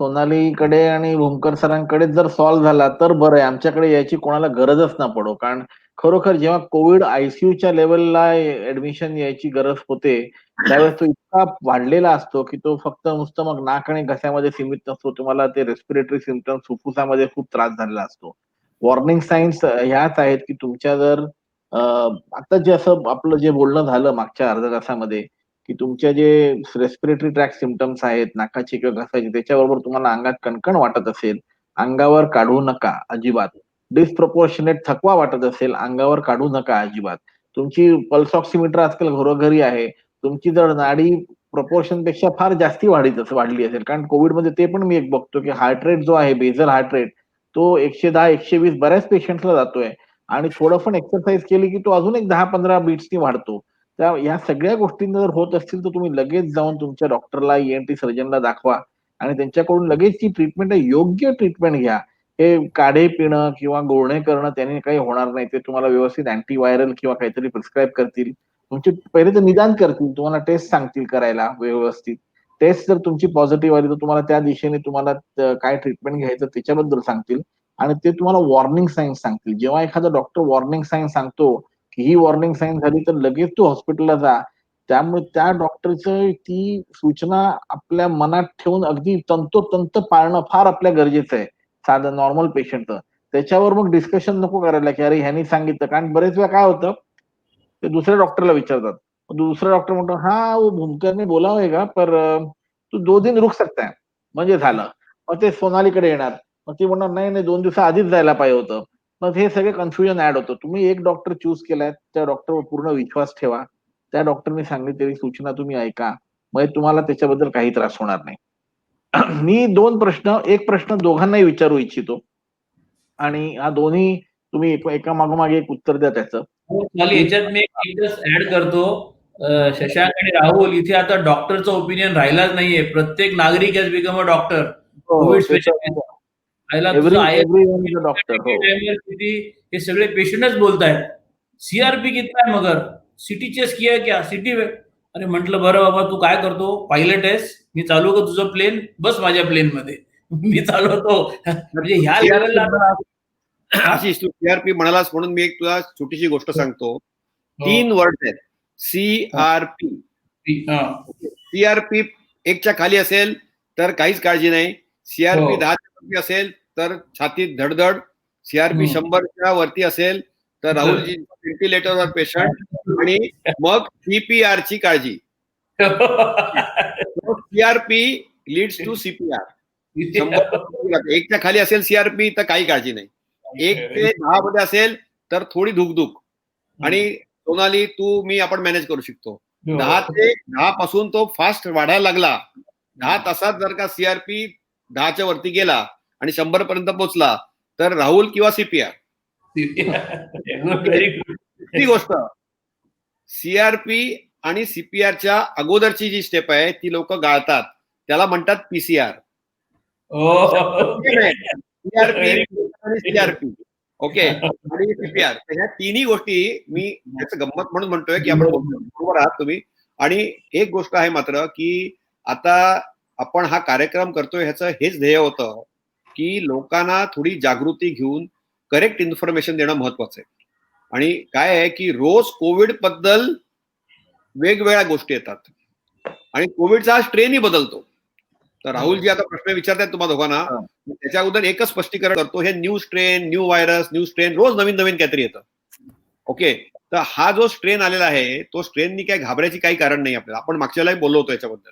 सोनालीकडे आणि भूमकर सरांकडे जर सॉल्व्ह झाला तर बरं आहे. आमच्याकडे यायची कोणाला गरजच ना पडो. कारण खरोखर जेव्हा कोविड आयसीयूच्या लेवलला ऍडमिशन यायची गरज होते, त्यावेळेस तो इतका वाढलेला असतो की तो फक्त नुसतं मग नाक आणि घशामध्ये सीमित नसतो. तुम्हाला ते रेस्पिरेटरी सिम्पटम्स, फुफ्फुसामध्ये खूप त्रास झालेला असतो. वॉर्निंग साईन्स ह्याच आहेत की तुमच्या जर आता जे असं आपलं जे बोलणं झालं मागच्या अर्ध्या तासामध्ये की तुमच्या जे रेस्पिरेटरी ट्रॅक सिम्पटम्स आहेत नाकाची किंवा घसाची, त्याच्याबरोबर तुम्हाला अंगात कणकण वाटत असेल, अंगावर काढू नका अजिबात. डिस्प्रपोर्शनेट थकवा वाटत असेल, अंगावर काढू नका अजिबात. तुमची पल्स ऑक्सिमीटर आजकाल घरोघरी आहे. तुमची जर नाडी प्रपोर्शन पेक्षा फार जास्ती वाढली असेल, कारण कोविडमध्ये ते पण मी एक बघतो की हार्ट रेट जो आहे, बेझल हार्ट रेट, तो 110-120 बऱ्याच पेशंट्सला जातोय. आणि थोडं पण एक्सरसाइज केली की तो अजून एक 10-15 बीट्सनी वाढतो. त्या या सगळ्या गोष्टींना जर होत असतील तर तुम्ही लगेच जाऊन तुमच्या डॉक्टरला, ईएनटी सर्जनला दाखवा. आणि त्यांच्याकडून लगेच ती ट्रीटमेंट योग्य ट्रीटमेंट घ्या. हे काढे पिणं किंवा गुळणे करणं त्याने काही होणार नाही. ते तुम्हाला व्यवस्थित अँटीव्हायरल किंवा काहीतरी प्रिस्क्राईब करतील. तुमची पहिले तर निदान करतील, तुम्हाला टेस्ट सांगतील करायला व्यवस्थित. टेस्ट जर तुमची पॉझिटिव्ह आली तर तुम्हाला त्या दिशेने तुम्हाला काय ट्रीटमेंट घ्यायचं त्याच्याबद्दल सांगतील आणि ते तुम्हाला वॉर्निंग साईन्स सांगतील. जेव्हा एखादा डॉक्टर वॉर्निंग साईन्स सांगतो की ही वॉर्निंग साईन झाली तर लगेच तू हॉस्पिटलला जा. त्यामुळे त्या डॉक्टरचं ती सूचना आपल्या मनात ठेवून अगदी तंतोतंत पाळणं फार आपल्या गरजेचं आहे. साधं नॉर्मल पेशंट त्याच्यावर मग डिस्कशन नको करायला की अरे ह्यानी सांगितलं. कारण बरेच वेळा काय होतं ते दुसऱ्या डॉक्टरला विचारतात. दुसरा डॉक्टर म्हणतो हाँ वो भूमकर ने बोला होगा पर तू 2 दिन रुक सकता है म्हणजे झालं. मग ते सोनालीकडे येणार. मग ती म्हणणार नाही नाही 2 दिवसा आधीच जायला पाहिजे होतं. मग हे सगळे कन्फ्युजन ऍड होतं. तुम्ही एक डॉक्टर चूज केलाय त्या डॉक्टरवर पूर्ण विश्वास ठेवा. त्या डॉक्टरने सांगितलेली सूचना तुम्ही ऐका. म्हणजे तुम्हाला त्याच्याबद्दल काही त्रास होणार नाही. मी 2 प्रश्न, एक प्रश्न दोघांनाही विचारू इच्छितो आणि हा दोन्ही तुम्ही एका मागोमागे एक उत्तर द्या त्याचं. याच्यात मी एकच ऍड करतो. शशांक आणि राहुल, इथे आता डॉक्टरचं ओपिनियन राहिलाच नाहीये. प्रत्येक नागरिक has become a doctor. Covid specialist doctor हे सगळे पेशंटच बोलतायत. सीआरपी कितना है मगर सिटी चेस किया है क्या सिटी में? अरे म्हटलं बरं बाबा तू काय करतो पायलट आहेस, मी चालू का तुझं प्लेन, बस माझ्या प्लेन मध्ये मी चालवतो. म्हणजे ह्या लेवलला आशिष तू सीआरपी म्हणालास म्हणून मी एक तुला छोटीशी गोष्ट सांगतो. 3 वर्ड आहेत सीआरपी. सीआरपी 1च्या खाली असेल तर काहीच काळजी नाही. सीआरपी 10च्या असेल तर छातीत धडधड. सीआरपी 100च्या वरती असेल तर राहुलजी व्हेंटिलेटरवर पेशंट आणि मग सीपीआर ची काळजी. CRP leads to CPR. 1च्या खाली असेल सीआरपी तर काही काळजी नाही. 1 ते 10 मध्ये असेल तर थोडी धुकधुक. आणि सोनाली तू मी आपण मॅनेज करू शकतो. 10 ते 10 पासून तो फास्ट वाढायला लागला. 10 तासात जर का सीआरपी 10च्या वरती गेला आणि 100 पर्यंत पोहोचला तर राहुल किंवा सीपीआर. ही गोष्ट सीआरपी आणि सीपीआरच्या अगोदरची जी स्टेप आहे ती लोक गाळतात. त्याला म्हणतात पीसीआर. सीआरपी ओके आणि सीपीआर. ह्या तिन्ही गोष्टी मी त्याचं गंमत म्हणून म्हणतोय की आपण बरोबर आहात तुम्ही. आणि एक गोष्ट आहे मात्र की आता आपण हा कार्यक्रम करतोय ह्याचं हेच ध्येय होतं की लोकांना थोडी जागृती घेऊन करेक्ट इन्फॉर्मेशन देणं महत्वाचं आहे. आणि काय आहे की रोज कोविड बद्दल वेगवेगळ्या गोष्टी येतात आणि कोविडचा स्ट्रेनही बदलतो. तर राहुलजी आता प्रश्न विचारतायत तुम्हाला दोघांना. त्याच्या अगोदर एकच स्पष्टीकरण करतो. हे new strain, new virus, new strain रोज नवीन नवीन काहीतरी येतं. ओके तर हा जो स्ट्रेन आलेला आहे तो स्ट्रेननी काय घाबरायची काही कारण नाही आपल्याला. आपण मागच्यालाही बोललो होतो याच्याबद्दल.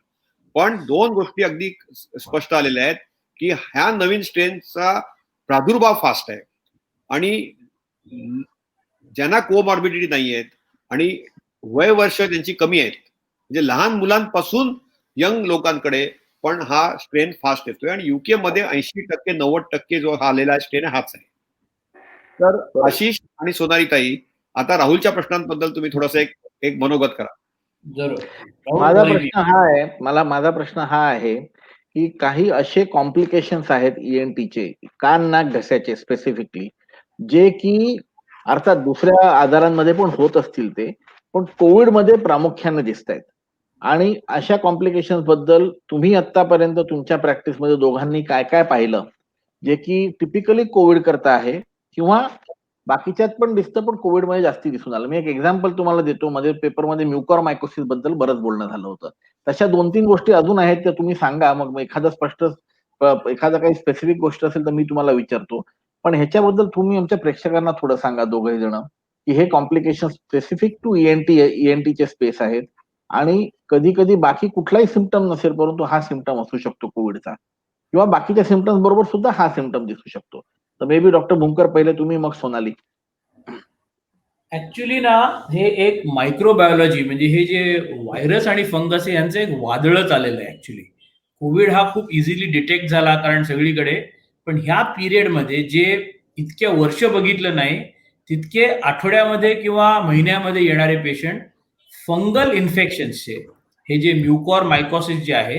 पण 2 गोष्टी अगदी स्पष्ट आलेल्या आहेत की ह्या नवीन स्ट्रेनचा प्रादुर्भाव फास्ट आहे आणि ज्यांना कोमॉर्बिडिटी नाही आहेत आणि वय वर्ष त्यांची कमी आहेत म्हणजे लहान मुलांपासून यंग लोकांकडे पण हा स्ट्रेन फास्ट येतोय. आणि युके मध्ये 80% 90% जो हा आलेला स्ट्रेन हाच आहे. तर आशिष आणि सोनालीताई आता राहुलच्या प्रश्नांबद्दल तुम्ही थोडस एक मनोगत करा. माझा प्रश्न हा आहे की काही असे कॉम्प्लिकेशन्स आहेत ईएनटीचे कान नाक घशाचे स्पेसिफिकली जे की अर्थात दुसऱ्या आजारांमध्ये पण होत असतील ते पण कोविड मध्ये प्रामुख्याने दिसत आहेत. आणि अशा कॉम्प्लिकेशन्स बद्दल तुम्ही आतापर्यंत तुमच्या प्रॅक्टिसमध्ये दोघांनी काय काय पाहिलं जे की टिपिकली कोविड करता आहे किंवा बाकीच्यात पण दिसतं पण कोविड मध्ये जास्ती दिसून आलं. मी एक एक्झाम्पल तुम्हाला देतो. मध्ये पेपरमध्ये म्युकॉरमायकोसिस बद्दल बरंच बोलणं झालं होतं. तशा 2-3 गोष्टी अजून आहेत त्या तुम्ही सांगा. मग एखादा काही स्पेसिफिक गोष्ट असेल तर मी तुम्हाला विचारतो. पण ह्याच्याबद्दल तुम्ही आमच्या प्रेक्षकांना थोडं सांगा दोघे जण की हे कॉम्प्लिकेशन स्पेसिफिक टू ईएनटीचे स्पेस आहेत आणि कधी कधी बाकी कुठलाही सिम्पटम नसेल परंतु हा सिम्पटम असू शकतो कोविडचा किंवा बाकीच्या सिम्पटम्स बरोबर सुद्धा हा सिम्पटम दिसू शकतो. तर मे बी डॉक्टर भूमकर पहिले तुम्ही मग सोनाली. ऍक्च्युली ना हे एक मायक्रोबायोलॉजी म्हणजे हे जे व्हायरस आणि फंगस आहे यांचं एक वादळच आलेलं आहे. ऍक्च्युली कोविड हा खूप इझिली डिटेक्ट झाला कारण सगळीकडे. पण ह्या पिरियडमध्ये जे इतक्या वर्ष बघितलं नाही तितके आठवड्यामध्ये किंवा महिन्यामध्ये येणारे पेशंट फंगल इन्फेक्शन्सचे हे जे म्युकॉर मायकोसिस जे आहे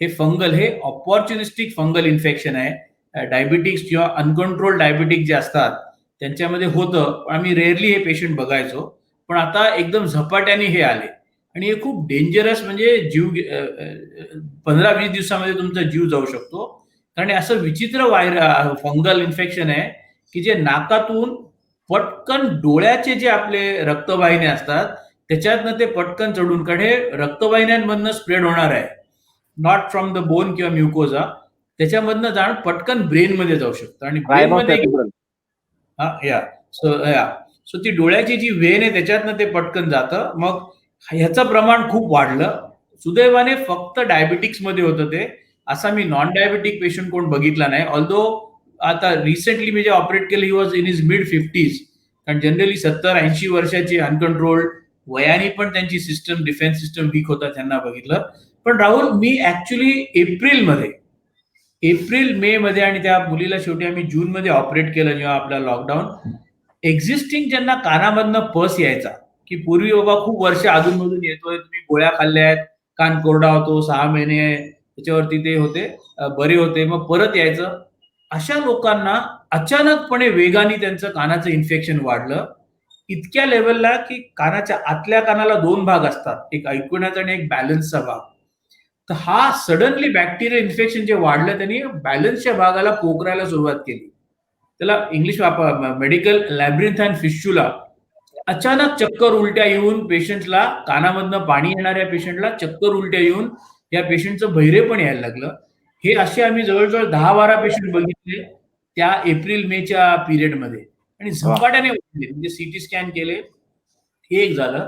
हे फंगल, हे ऑपॉर्च्युनिस्टिक फंगल इन्फेक्शन आहे. डायबिटिक्स किंवा अनकंट्रोल डायबिटिक जे असतात त्यांच्यामध्ये होतं. आम्ही रेअरली हे पेशंट बघायचो, पण आता एकदम झपाट्याने हे आले आणि हे खूप डेंजरस, म्हणजे 15-20 दिवसामध्ये तुमचा जीव जाऊ शकतो. कारण असं विचित्र फंगल इन्फेक्शन आहे की जे नाकातून पटकन डोळ्याचे जे आपले रक्तवाहिन्या असतात त्याच्यातनं ते पटकन चढून, कारण हे रक्तवाहिन्यांमधनं स्प्रेड होणार आहे, नॉट फ्रॉम द बोन किंवा म्युकोजा. त्याच्यामधनं जाऊन पटकन ब्रेन मध्ये जाऊ शकतं आणि ब्रेन मध्ये सो ती डोळ्याची जी वेन आहे त्याच्यातनं ते पटकन जातं. मग ह्याचं प्रमाण खूप वाढलं. सुदैवाने फक्त डायबिटिक्स मध्ये होतं ते. असा मी नॉन डायबिटिक पेशंट कोण बघितला नाही. ऑल्दो आता रिसेंटली मी जे ऑपरेट केलं, he was in his mid 50s. कारण जनरली 70-80 वर्षाची अनकंट्रोल्ड वयाने पण त्यांची सिस्टम, डिफेन्स सिस्टम वीक होता, त्यांना बघितलं. पण राहुल, मी ऍक्च्युली एप्रिल मे मध्ये आणि त्या मुलीला शेवटी आम्ही जून मध्ये ऑपरेट केलं जेव्हा आपला लॉकडाऊन. एक्झिस्टिंग ज्यांना कानामधनं पस यायचा, की पूर्वी बाबा खूप वर्ष अधूनमधून येतोय, तुम्ही गोळ्या खाल्ल्या आहेत, कान कोरडा होतो, 6 महिने त्याच्यावरती ते होते, बरे होते, मग परत यायचं. अशा लोकांना अचानकपणे वेगाने त्यांचं कानाचं इन्फेक्शन वाढलं, इतक्या लेवलला की कानाच्या आतल्या कानाला 2 भाग असतात, एक ऐकण्याचा आणि एक बॅलन्सचा भाग. तर हा सडनली बॅक्टेरियल इन्फेक्शन जे वाढलं त्यांनी बॅलन्सच्या भागाला पोखरायला सुरुवात केली. त्याला इंग्लिश मेडिकल लॅब्रिन्थ फिस्चुला. अचानक चक्कर उलट्या येऊन पेशंटला, कानामधनं पाणी येणाऱ्या पेशंटला चक्कर उलट्या येऊन या पेशंटचं बहिरे पण यायला लागलं. हे असे आम्ही जवळजवळ 10-12 पेशंट बघितले त्या एप्रिल मेच्या पिरियडमध्ये आणि झपाट्याने वाढले. म्हणजे सीटी स्कॅन केले, हे एक झालं.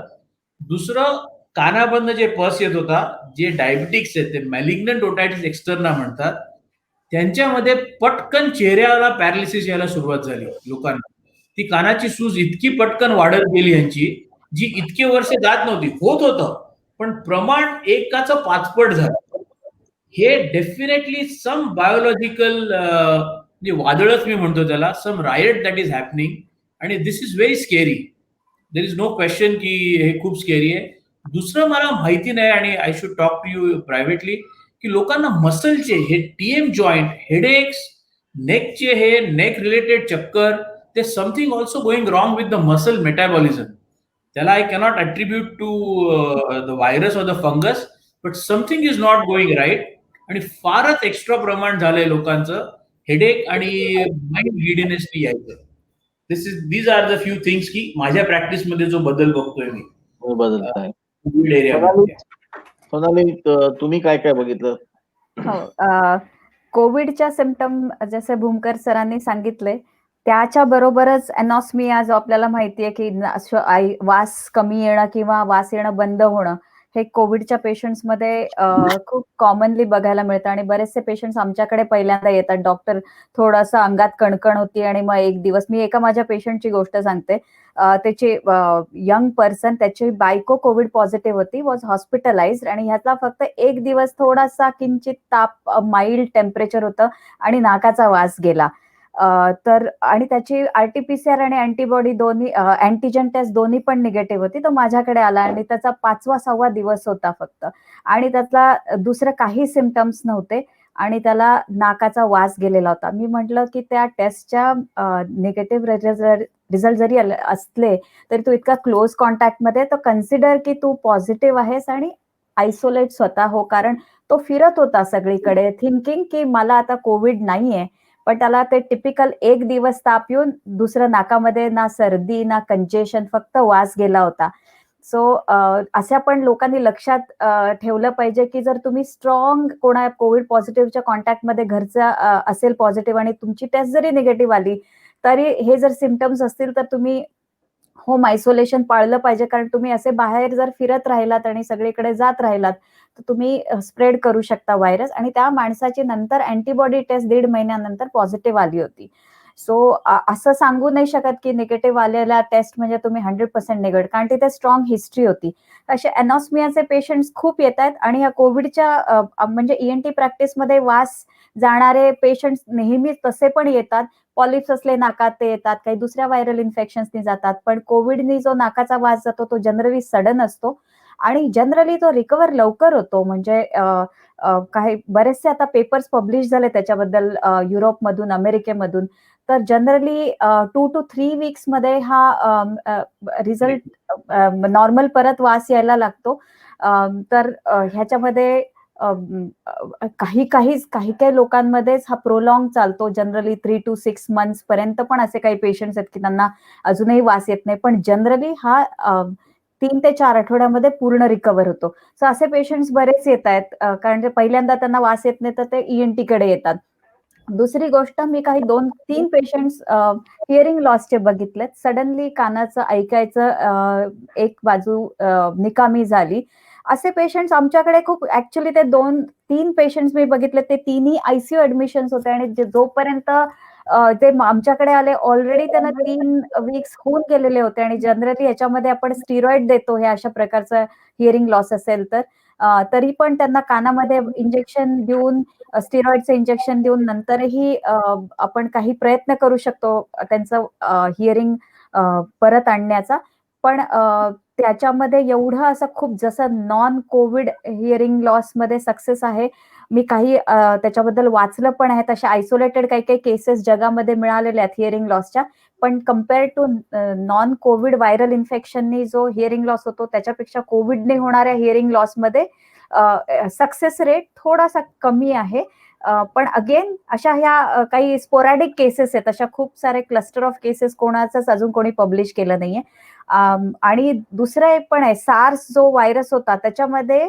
दुसरं, कानामधनं जे पस येत होता, जे डायबिटिक्स आहेत ते मॅलिग्नंट ओटायटिस एक्सटर्ना म्हणतात, त्यांच्यामध्ये पटकन चेहऱ्याला पॅरालिसिस यायला सुरुवात झाली लोकांना. ती कानाची सूज इतकी पटकन वाढत गेली यांची, जी इतके वर्ष जात नव्हती. होत होतं, पण प्रमाण एकाचं 5 पट झालं. हे डेफिनेटली सम बायोलॉजिकल, म्हणजे वादळच मी म्हणतो त्याला, some riot that is happening, आणि this is very scary. There is no question की हे खूप स्केरी आहे. दुसरं मला माहिती नाही, आणि I should talk to you privately, की लोकांना मसलचे हे टीएम जॉईंट हेडेक्स, नेकचे हे नेक रिलेटेड चक्कर, ते something also going wrong with the muscle metabolism. त्याला I cannot attribute to the virus or the fungus, but something is not going right. आणि फारच extra प्रमाण झालंय लोकांचं हेडेक आणि माइंड गिडीनेसली यायचं. These are the few things की माझ्या प्रॅक्टिस मध्ये जो बदल बघतोय मी बदलत आहे. कोविड एरियामध्ये. सोनाली, तुम्ही काय काय बघितलं? हो, कोविडच्या सिम्पटम जसे भूमकर सरांनी सांगितले, त्याच्या बरोबरच एनॉस्मिया, जो आपल्याला माहितीये की वास कमी येणं किंवा वास येणं बंद होणं, हे कोविडच्या पेशंट्समध्ये खूप कॉमनली बघायला मिळतं. आणि बरेचसे पेशंट्स आमच्याकडे पहिल्यांदा येतात, डॉक्टर थोडंसं अंगात कणकण होती आणि मग एक दिवस, मी एका माझ्या पेशंटची गोष्ट सांगते. त्याची यंग पर्सन, त्याची बायको कोविड पॉझिटिव्ह होती, वॉज हॉस्पिटलाइज्ड, आणि ह्याचा फक्त एक दिवस थोडासा किंचित ताप, माइल्ड टेम्परेचर होतं आणि नाकाचा वास गेला. तर आणि त्याची आरटीपीसीआर आणि अँटीबॉडी दोन्ही, अँटीजन टेस्ट दोन्ही पण निगेटिव्ह होती. तो माझ्याकडे आला आणि त्याचा 5वा-6वा दिवस होता फक्त, आणि त्यातला दुसरं काही सिम्पटम्स नव्हते आणि त्याला नाकाचा वास गेलेला होता. मी म्हटलं की त्या टेस्टच्या निगेटिव्ह रिझल्ट जरी असले तरी तू इतका क्लोज कॉन्टॅक्टमध्ये, तर कन्सिडर की तू पॉझिटिव्ह आहेस आणि आयसोलेट स्वतः हो. कारण तो फिरत होता सगळीकडे थिंकिंग की मला आता कोविड नाहीये, पण त्याला ते टिपिकल एक दिवस ताप येऊन दुसरं नाकामध्ये ना सर्दी ना कंजेशन, फक्त वास गेला होता. सो अशा पण लोकांनी लक्षात ठेवलं पाहिजे की जर तुम्ही स्ट्रॉंग कोणा कोविड पॉझिटिव्हच्या कॉन्टॅक्टमध्ये घरचा असेल पॉझिटिव्ह आणि तुमची टेस्ट जरी निगेटिव्ह आली, तरी हे जर सिम्पटम्स असतील तर तुम्ही होम आयसोलेशन पाळलं पाहिजे. कारण तुम्ही असे बाहेर जर फिरत राहिलात आणि सगळीकडे जात राहिलात तर तुम्ही स्प्रेड करू शकता व्हायरस. आणि त्या माणसाची नंतर अँटीबॉडी टेस्ट 1.5 महिन्यानंतर पॉझिटिव्ह आली होती. सो असं सांगू नाही शकत की निगेटिव्ह आलेल्या टेस्ट म्हणजे तुम्ही 100% निगेटिव्ह, कारण तिथे स्ट्रॉंग हिस्ट्री होती. असे एनॉस्मियाचे पेशंट्स खूप येत आहेत. आणि या कोविडच्या म्हणजे ईएनटी प्रॅक्टिसमध्ये वास जाणारे पेशंट्स नेहमी तसे पण येतात. पॉलिप्स असले नाकात ते येतात, काही दुसऱ्या व्हायरल इन्फेक्शन्सनी जातात. पण कोविडनी जो नाकाचा वास जातो तो जनरली सडन असतो आणि जनरली तो रिकवर लवकर होतो. म्हणजे काही बरेचसे आता पेपर्स पब्लिश झाले त्याच्याबद्दल युरोपमधून, अमेरिकेमधून. तर जनरली 2 to 3 वीक्स मध्ये हा रिझल्ट नॉर्मल परत वास यायला लागतो. तर ह्याच्यामध्ये काही लोकांमध्येच हा प्रोलॉंग चालतो. जनरली 3 to 6 मंथ्स पर्यंत पण असे काही पेशंट्स आहेत की त्यांना अजूनही वास येत नाही. पण जनरली हा 3 ते 4 आठवड्यामध्ये पूर्ण रिकव्हर होतो. सो असे पेशंट्स बरेच येत आहेत. कारण पहिल्यांदा त्यांना वास येत नाही तर ते ENT कडे येतात. दुसरी गोष्ट, मी काही 2-3 पेशंट्स हिअरिंग लॉसचे बघितलेत. सडनली कानाचं ऐकायचं एक बाजू निकामी झाली. असे पेशंट्स आमच्याकडे खूप, ऍक्च्युली ते 2-3 पेशंट्स मी बघितले, ते तिन्ही ICU ऍडमिशन्स होते आणि जोपर्यंत ते आमच्याकडे आले ऑलरेडी त्यांना 3 वीक्स होऊन गेलेले होते. आणि जनरली याच्यामध्ये आपण स्टिरॉइड देतो हे अशा प्रकारचं हिअरिंग लॉस असेल तर. तरी पण त्यांना कानामध्ये इंजेक्शन देऊन, स्टिरॉइडचं इंजेक्शन देऊन नंतरही आपण काही प्रयत्न करू शकतो त्यांचं हिअरिंग परत आणण्याचा. पण त्याच्यामध्ये एवढं असं खूप जसं नॉन कोविड हिअरिंग लॉस मध्ये सक्सेस आहे, मी काही त्याच्याबद्दल वाचलं पण आहे. तशा आयसोलेटेड काही केसेस जगामध्ये मिळालेल्या आहेत हिअरिंग लॉसच्या. पण compare to non covid viral इन्फेक्शननी जो हिअरिंग लॉस होतो त्याच्यापेक्षा कोविडने होणाऱ्या हिअरिंग लॉसमध्ये सक्सेस रेट थोडासा कमी आहे. पण अगेन अशा ह्या काही स्पोरॅडिक केसेस आहेत. अशा खूप सारे क्लस्टर ऑफ केसेस कोणाचंच अजून कोणी पब्लिश केलं नाहीये. आणि दुसरं एक पण आहे, सार्स जो व्हायरस होता त्याच्यामध्ये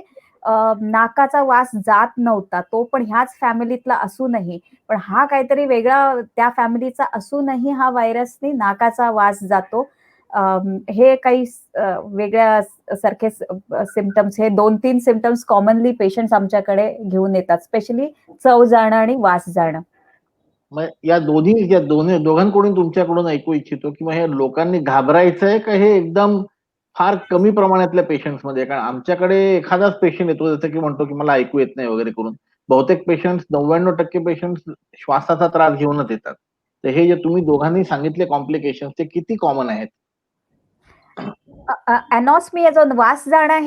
नाकाचा वास जात नव्हता. तो पण ह्याच फॅमिलीतला असूनही, पण हा काहीतरी वेगळा त्या फॅमिलीचा असूनही हा व्हायरसने नाकाचा वास जातो. हे काही वेगळ्या सारखे सिम्पटम्स, हे 2-3 सिम्पटम्स कॉमनली पेशंट्स आमच्याकडे घेऊन येतात, स्पेशली चव जाणं आणि वास जाणं. मग या दोघांकडून तुमच्याकडून ऐकू इच्छितो की मग हे लोकांनी घाबरायचंय का हे एकदम फार कमी प्रमाणातल्या पेशंट्स मध्ये? कारण आमच्याकडे एखादाच पेशंट येतो जसं की म्हणतो की मला ऐकू येत नाही वगैरे करून. बहुतेक पेशंट्स, 99% पेशंट्स श्वासाचा त्रास घेऊनच येतात. तर हे जे तुम्ही दोघांनी सांगितले कॉम्प्लिकेशन्स ते किती कॉमन आहेत? अॅनॉस्मिया जो वास जाणं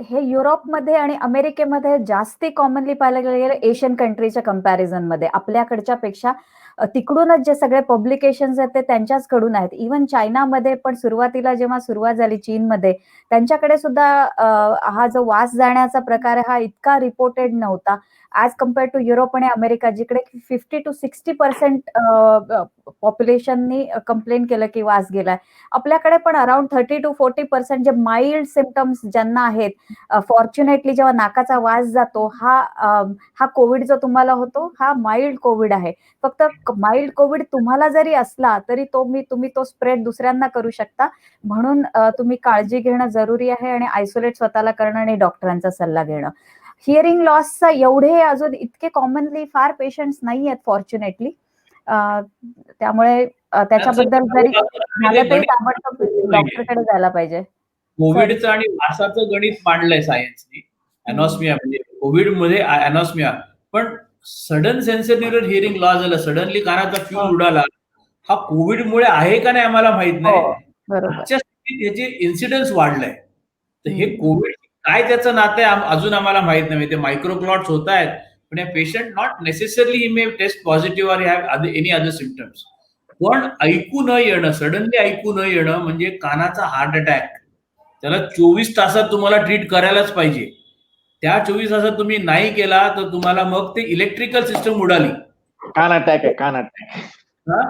हे युरोपमध्ये आणि अमेरिकेमध्ये जास्ती कॉमनली पाहायला गेलं एशियन कंट्रीच्या कम्पॅरिझन मध्ये. आपल्याकडच्या पेक्षा तिकडूनच जे सगळे पब्लिकेशन्स आहेत ते त्यांच्याचकडून आहेत. इव्हन चायनामध्ये पण सुरुवातीला जेव्हा सुरुवात झाली चीनमध्ये, त्यांच्याकडे सुद्धा हा जो वास जाण्याचा प्रकार आहे हा इतका रिपोर्टेड नव्हता ऍज कम्पेअर टू युरोप आणि अमेरिका, जिकडे 50 to 60% पॉप्युलेशननी कंप्लेन केलं की वास गेलाय. आपल्याकडे पण अराउंड 30 to 40% जे माइल्ड सिम्पटम्स ज्यांना आहेत, फॉर्च्युनेटली जेव्हा नाकाचा वास जातो हा कोविड जो तुम्हाला होतो हा माइल्ड कोविड आहे. फक्त माइल्ड कोविड तुम्हाला जरी असला तरी तुम्ही तो स्प्रेड दुसऱ्यांना करू शकता. म्हणून तुम्ही काळजी घेणं जरुरी आहे आणि आयसोलेट स्वतःला करणं आणि डॉक्टरांचा सल्ला घेणं. हिअरिंग लॉसचा एवढे अजून इतके कॉमनली फार पेशंट्स नाही आहेत फॉर्च्युनेटली. त्यामुळे त्याच्याबद्दल जरी झालं तरी ताबडतोब डॉक्टरकडे जायला पाहिजे. कोविडचं आणि वासाचं गणित मांडलंय सायन्सनी. अॅनॉस्मिया म्हणजे कोविड मध्ये अॅनॉस्मिया, पण सडन सेन्सरी हिअरिंग लॉस झालं, सडनली कानाचा फ्यूज उडाला, हा कोविडमुळे आहे का नाही आम्हाला माहित नाही. बरोबर. आजच्या स्थितीत याचे इन्सिडेंट्स वाढलंय. तर हे कोविड काय त्याचं नातं आहे अजून आम्हाला माहित नाही. ते मायक्रोक्लॉट्स होत आहेत, पण या patient not necessarily he may test positive or have any other symptoms. पण ऐकू न येणं, सडनली ऐकू न येणं म्हणजे कानाचा हार्ट अटॅक. त्याला 24 तासात तुम्हाला ट्रीट करायलाच पाहिजे. त्या 24 तासात तुम्ही नाही केला तर तुम्हाला मग ते इलेक्ट्रिकल सिस्टम उडाली. कान अटॅक आहे, कान अटॅक. हा?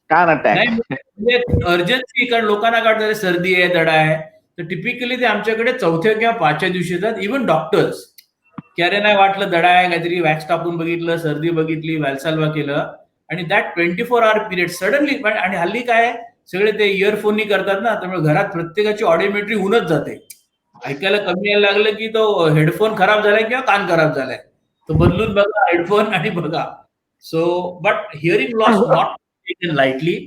कान अटॅक. नाही म्हणजे अर्जन्सी, कारण लोकांना काढतात सर्दी आहे, दडा आहे, तर टिपिकली ते आमच्याकडे 4थ्या किंवा 5व्या दिवशी येतात. इव्हन डॉक्टर्स की अरे नाही वाटलं दडा आहे, काहीतरी वॅक्स टाकून बघितलं, सर्दी बघितली, व्हॅल्साल्वा केलं, आणि दॅट 24 hour पिरियड सडनली. आणि हल्ली काय सगळे ते इयरफोननी करतात ना, त्यामुळे घरात प्रत्येकाची ऑडिओमेट्री होऊनच जाते. ऐकायला कमी यायला लागलं की तो हेडफोन खराब झालाय किंवा कान खराब झालाय, तो बदलून बघा हेडफोन आणि बघा. So but hearing loss not taken lightly.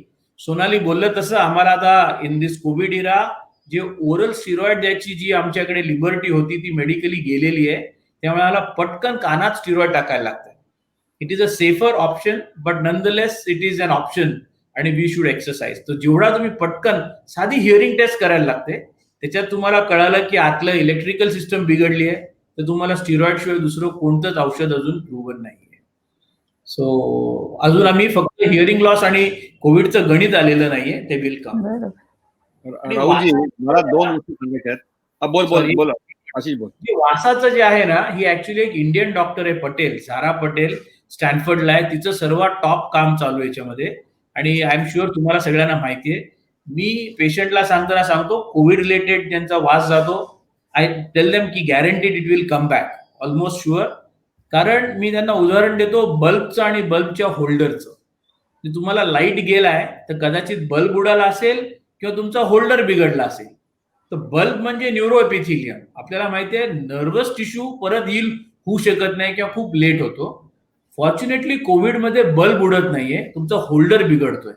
Sonali बोललं तसं आम्हाला आता इन दिस कोविड इरा जे ओरल स्टिरॉइड द्यायची जी आमच्याकडे लिबर्टी होती ती मेडिकली गेलेली आहे. त्यामुळे आम्हाला पटकन कानात स्टिरॉइड टाकायला लागतं. It is a safer option, but nonetheless it is an option आणि वी शुड एक्सरसाइज. तर जेवढा तुम्ही पटकन, साधी हिअरिंग टेस्ट करायला लागते, त्याच्यात तुम्हाला कळालं की आतलं इलेक्ट्रिकल सिस्टम बिघडली आहे, तर तुम्हाला स्टिरॉइड शिवाय दुसरं कोणतंच औषध अजून प्रूव्हन नाहीये. सो अजून आम्ही फक्त हिअरिंग लॉस आणि कोविडचं गणित आलेलं नाहीये, ते विल कम. बरोबर. आणि राहुलजी मला वासाचं दोन गोष्टी सांगायच्या आहेत. बोल बोल Sorry. बोल आशिष बोल. जे वासाचं जे आहे ना, ही ऍक्च्युली एक इंडियन डॉक्टर आहे पटेल, सारा पटेल, स्टॅनफर्डला आहे. तिचं सर्वात टॉप काम चालू आहे याच्यामध्ये आणि आय एम शुअर तुम्हाला सगळ्यांना माहिती आहे. मी पेशंटला सांगताना सांगतो, कोविड रिलेटेड ज्यांचा वास जातो, आय टेल देम की guaranteed it will come back, almost sure. कारण मी त्यांना उदाहरण देतो बल्बचं आणि बल्बच्या होल्डरचं. तुम्हाला लाईट गेलाय तर कदाचित बल्ब उडाला असेल किंवा तुमचा होल्डर बिघडला असेल. तर बल्ब म्हणजे न्यूरोएपिथिलियम. आपल्याला माहिती आहे नर्वस टिश्यू परत हील होऊ शकत नाही किंवा खूप लेट होतो. फॉर्च्युनेटली कोविडमध्ये बल्ब उडत नाहीये, तुमचा होल्डर बिघडतोय.